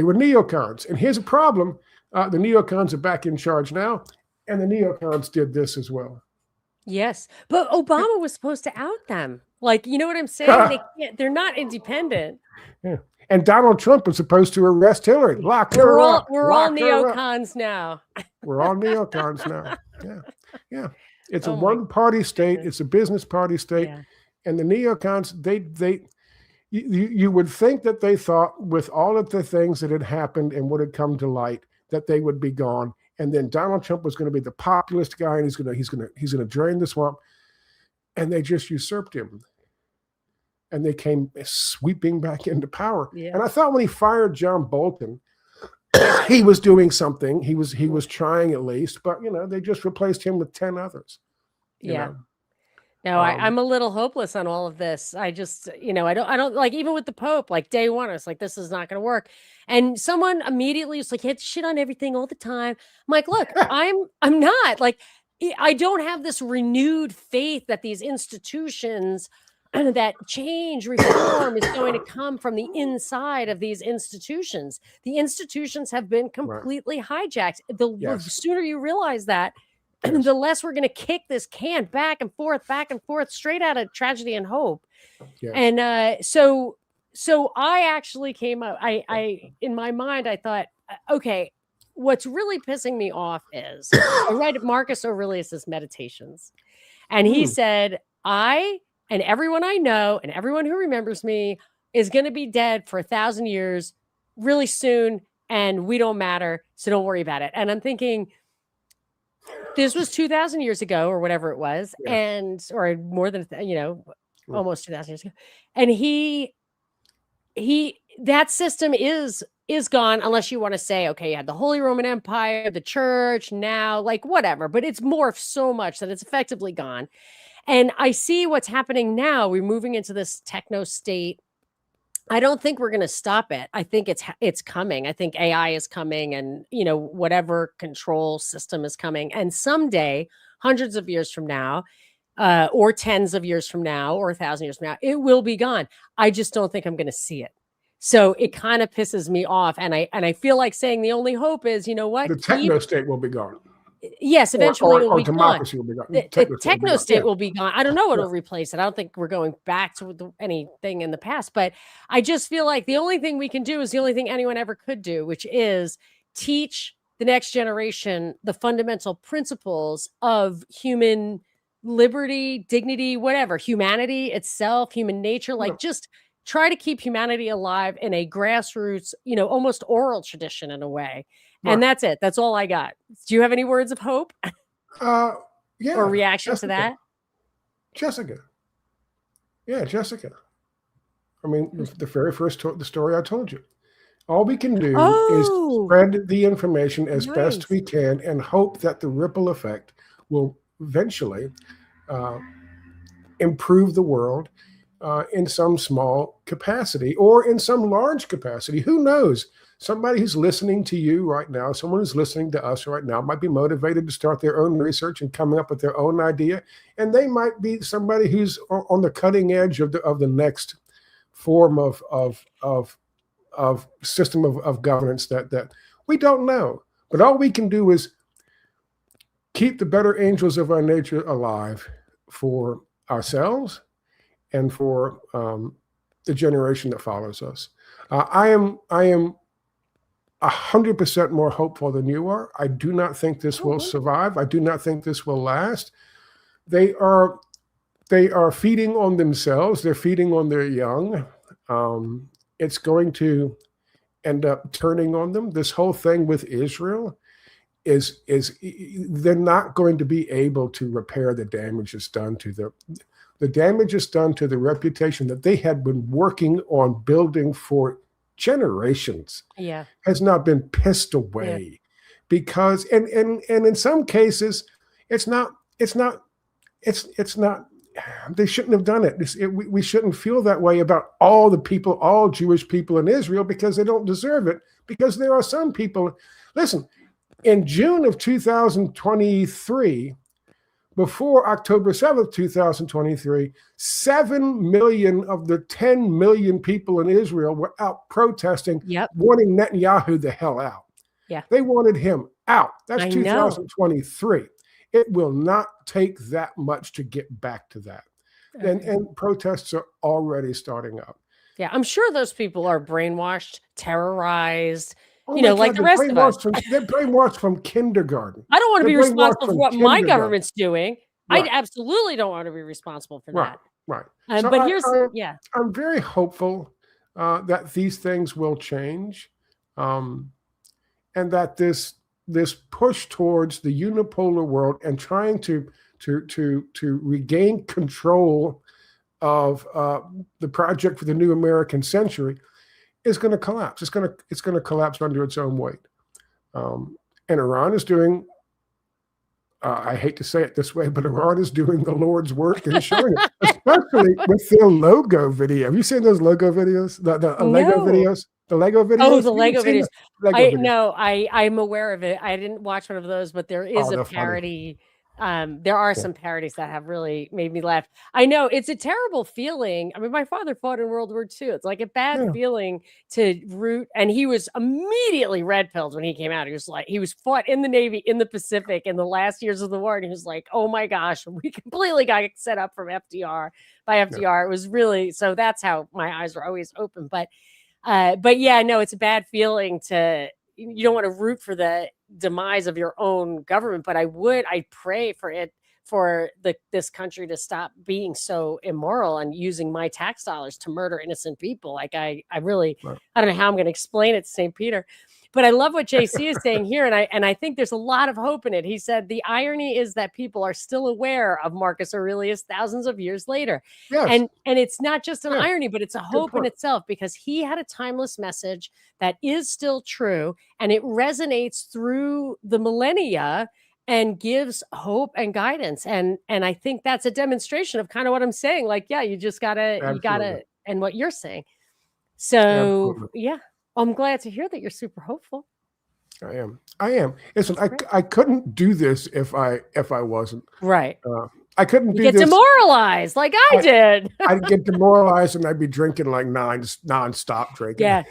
were neocons. And here's a problem. The neocons are back in charge now. And the neocons did this as well. Yes. But Obama was supposed to out them. Like, you know what I'm saying? They're not independent. Yeah. And Donald Trump was supposed to arrest Hillary. Lock her up. We're all neocons now. We're all neocons now. Yeah. It's a one-party state. It's a business party state. Yeah. And the neocons, you would think that they thought with all of the things that had happened and what had come to light that they would be gone. And then Donald Trump was going to be the populist guy, and he's going to drain the swamp. And they just usurped him. And they came sweeping back into power. Yeah. And I thought when he fired John Bolton, he was doing something. He was trying at least, but they just replaced him with 10 others. You know? No, I'm a little hopeless on all of this. I just, I don't like, even with the Pope, like day one, I was like, this is not going to work. And someone immediately was like, you have to shit on everything all the time. I'm like, look, I'm not like, I don't have this renewed faith that these institutions, that change, reform is going to come from the inside of these institutions. The institutions have been completely hijacked. The sooner you realize that, the less we're going to kick this can back and forth, straight out of tragedy and hope. Yes. And so I actually came up, I in my mind, I thought, okay, what's really pissing me off is I read Marcus Aurelius's Meditations. And he said, I and everyone I know and everyone who remembers me is going to be dead for 1,000 years really soon. And we don't matter. So don't worry about it. And I'm thinking, this was 2,000 years ago or whatever it was. Or more than, almost 2,000 years ago. And that system is gone, unless you want to say, okay, you had the Holy Roman Empire, the church, now, like whatever, but it's morphed so much that it's effectively gone. And I see what's happening now. We're moving into this techno state. I don't think we're going to stop it. I think it's coming. I think AI is coming, and whatever control system is coming. And someday, hundreds of years from now, or tens of years from now, or 1,000 years from now, it will be gone. I just don't think I'm going to see it. So it kind of pisses me off. And I feel like saying the only hope is, you know what? The techno state will be gone. Yes, eventually it will be democracy gone. Will be gone. The techno state will be gone. I don't know what will replace it. I don't think we're going back to anything in the past, but I just feel like the only thing we can do is the only thing anyone ever could do, which is teach the next generation the fundamental principles of human liberty, dignity, whatever, humanity itself, human nature, like just try to keep humanity alive in a grassroots, almost oral tradition in a way. Right. And that's it. That's all I got. Do you have any words of hope? Yeah. Or reaction to that? Jessica. Yeah, Jessica. I mean, the very first the story I told you. All we can do is spread the information as best we can and hope that the ripple effect will eventually improve the world in some small capacity or in some large capacity. Who knows? Somebody who's listening to you right now, someone who's listening to us right now might be motivated to start their own research and coming up with their own idea. And they might be somebody who's on the cutting edge of the next form of system of governance that we don't know. But all we can do is keep the better angels of our nature alive for ourselves and for the generation that follows us. I am 100% more hopeful than you are. I do not think this will survive. I do not think this will last. They are feeding on themselves. They're feeding on their young. It's going to end up turning on them. This whole thing with Israel is they're not going to be able to repair the damage that's done to the damage is done to the reputation that they had been working on building for generations. Yeah, has not been pissed away because and in some cases it's not they shouldn't have done it. We shouldn't feel that way about all Jewish people in Israel because they don't deserve it, because there are some people. Listen, in June of 2023, before October 7th, 2023, 7 million of the 10 million people in Israel were out protesting, wanting Netanyahu the hell out. Yeah. They wanted him out. That's I 2023. It will not take that much to get back to that. Okay. And protests are already starting up. Yeah, I'm sure those people are brainwashed, terrorized, Oh like the rest of us. They're brainwashed from kindergarten. I don't want to be responsible for what my government's doing. Right. I absolutely don't want to be responsible for that. Right. But I'm very hopeful that these things will change, and that this push towards the unipolar world and trying to regain control of the project for the new American century is going to collapse. It's going to collapse under its own weight. And Iran is doing. I hate to say it this way, but Iran is doing the Lord's work and showing it, especially with their logo video. Have you seen those logo videos? The Lego videos? The Lego videos? Oh, the Lego videos. I'm aware of it. I didn't watch one of those, but there is a parody. There are some parodies that have really made me laugh. I know it's a terrible feeling. I mean, my father fought in World War II. It's like a bad feeling to root. And he was immediately red pilled when he came out. He was fought in the Navy in the Pacific in the last years of the war. And he was like, oh my gosh, we completely got set up by FDR. It was really, so that's how my eyes were always open. But yeah, no, it's a bad feeling you don't want to root for the demise of your own government, but I pray for this country to stop being so immoral and using my tax dollars to murder innocent people. Like I don't know how I'm going to explain it to St. Peter, but I love what JC is saying here. And I think there's a lot of hope in it. He said, the irony is that people are still aware of Marcus Aurelius thousands of years later. Yes. And it's not just an irony, but it's a hope in itself, because he had a timeless message that is still true. And it resonates through the millennia and gives hope and guidance. And I think that's a demonstration of kind of what I'm saying. Like, yeah, you gotta, and what you're saying. So I'm glad to hear that you're super hopeful. I am. Listen, I couldn't do this if I wasn't. Right. I couldn't do this. Get demoralized like I did. I'd get demoralized and I'd be drinking like nonstop drinking. Yeah.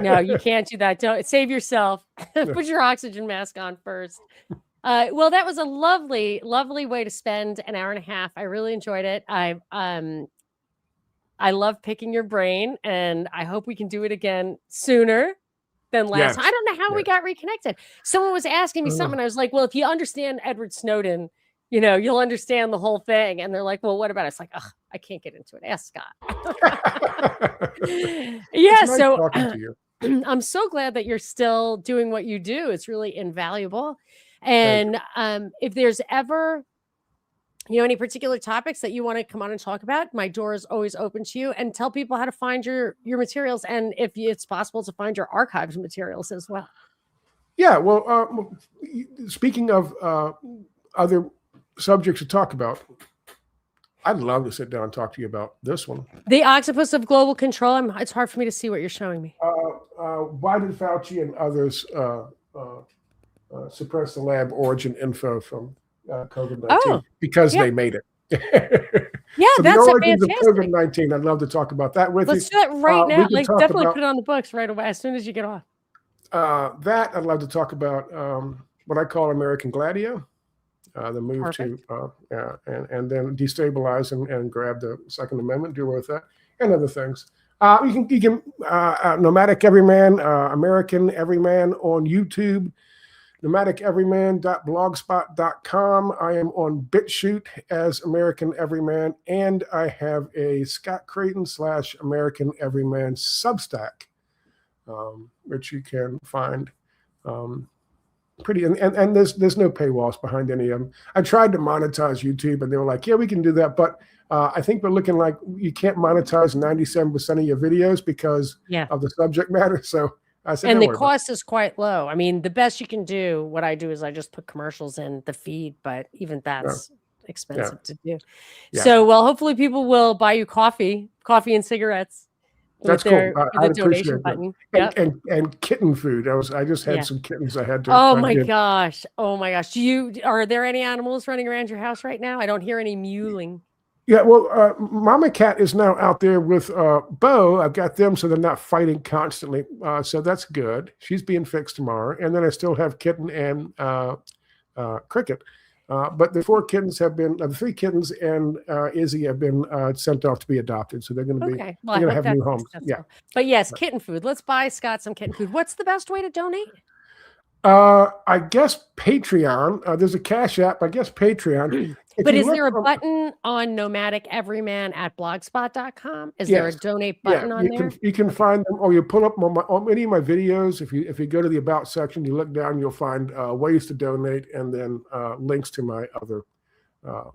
No, you can't do that. Don't save yourself. Put your oxygen mask on first. Well, that was a lovely, lovely way to spend an hour and a half. I really enjoyed it. I love picking your brain, and I hope we can do it again sooner than last time. I don't know how we got reconnected. Someone was asking me something. I was like, well, if you understand Edward Snowden, you'll understand the whole thing. And they're like, well, what about it? It's like, I can't get into it. Ask Scott. Nice so to you. I'm so glad that you're still doing what you do. It's really invaluable. And if there's ever any particular topics that you want to come on and talk about, my door is always open to you, and tell people how to find your materials, and if it's possible to find your archives materials as well. Yeah, well, speaking of other subjects to talk about, I'd love to sit down and talk to you about this one. The octopus of global control. It's hard for me to see what you're showing me. Why did Fauci and others suppress the lab origin info from COVID-19? Oh, because they made it. Yeah, so that's the origins fantastic. of COVID-19. I'd love to talk about that with Let's you. do that right now. Like, definitely about, put it on the books right away as soon as you get off. That I'd love to talk about what I call American Gladio, the move Perfect. to and then destabilize and grab the Second Amendment, deal with that, and other things. You can Nomadic Everyman, American Everyman on YouTube. NomadicEveryman.blogspot.com. I am on BitChute as American Everyman, and I have a Scott Creighton / American Everyman Substack, which you can find pretty. And there's no paywalls behind any of them. I tried to monetize YouTube, and they were like, "Yeah, we can do that," but I think we're looking like you can't monetize 97% of your videos because of the subject matter. So. I said, and the cost is quite low. I mean, the best you can do, what I do is I just put commercials in the feed, but even that's expensive to do. Yeah. So, well, hopefully people will buy you coffee and cigarettes. That's cool. I donation appreciate button. That. Yep. And kitten food. I just had some kittens I had to. Oh my gosh. Are there any animals running around your house right now? I don't hear any mewling. Yeah, well, Mama Cat is now out there with Bo. I've got them so they're not fighting constantly. So that's good. She's being fixed tomorrow. And then I still have Kitten and Cricket. But the 4 kittens have been, the 3 kittens and Izzy have been sent off to be adopted. So they're going to be, they're going to have new homes. Yeah. But yes, kitten food. Let's buy Scott some kitten food. What's the best way to donate? I guess Patreon. There's a Cash App. I guess Patreon. But is there a button on Nomadic Everyman at blogspot.com? Is there a donate button on there? You can find them, or you pull up on any of my videos. If you go to the About section, you look down, you'll find ways to donate, and then links to my other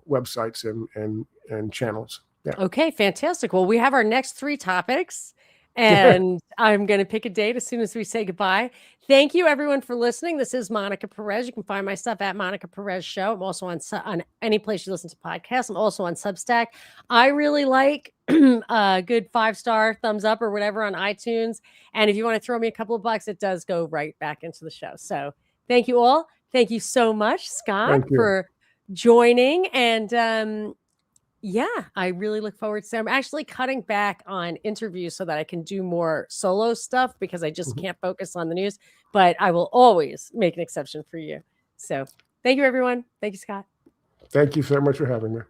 websites and channels. Yeah. Okay, fantastic. Well, we have our next 3 topics. And I'm going to pick a date as soon as we say goodbye. Thank you, everyone, for listening. This is Monica Perez. You can find my stuff at Monica Perez Show. I'm also on any place you listen to podcasts. I'm also on Substack. I really like a good 5-star thumbs up or whatever on iTunes. And if you want to throw me a couple of bucks, it does go right back into the show. So thank you all. Thank you so much, Scott, for joining. And yeah, I really look forward to it. I'm actually cutting back on interviews so that I can do more solo stuff because I just can't focus on the news. But I will always make an exception for you. So thank you, everyone. Thank you, Scott. Thank you so much for having me.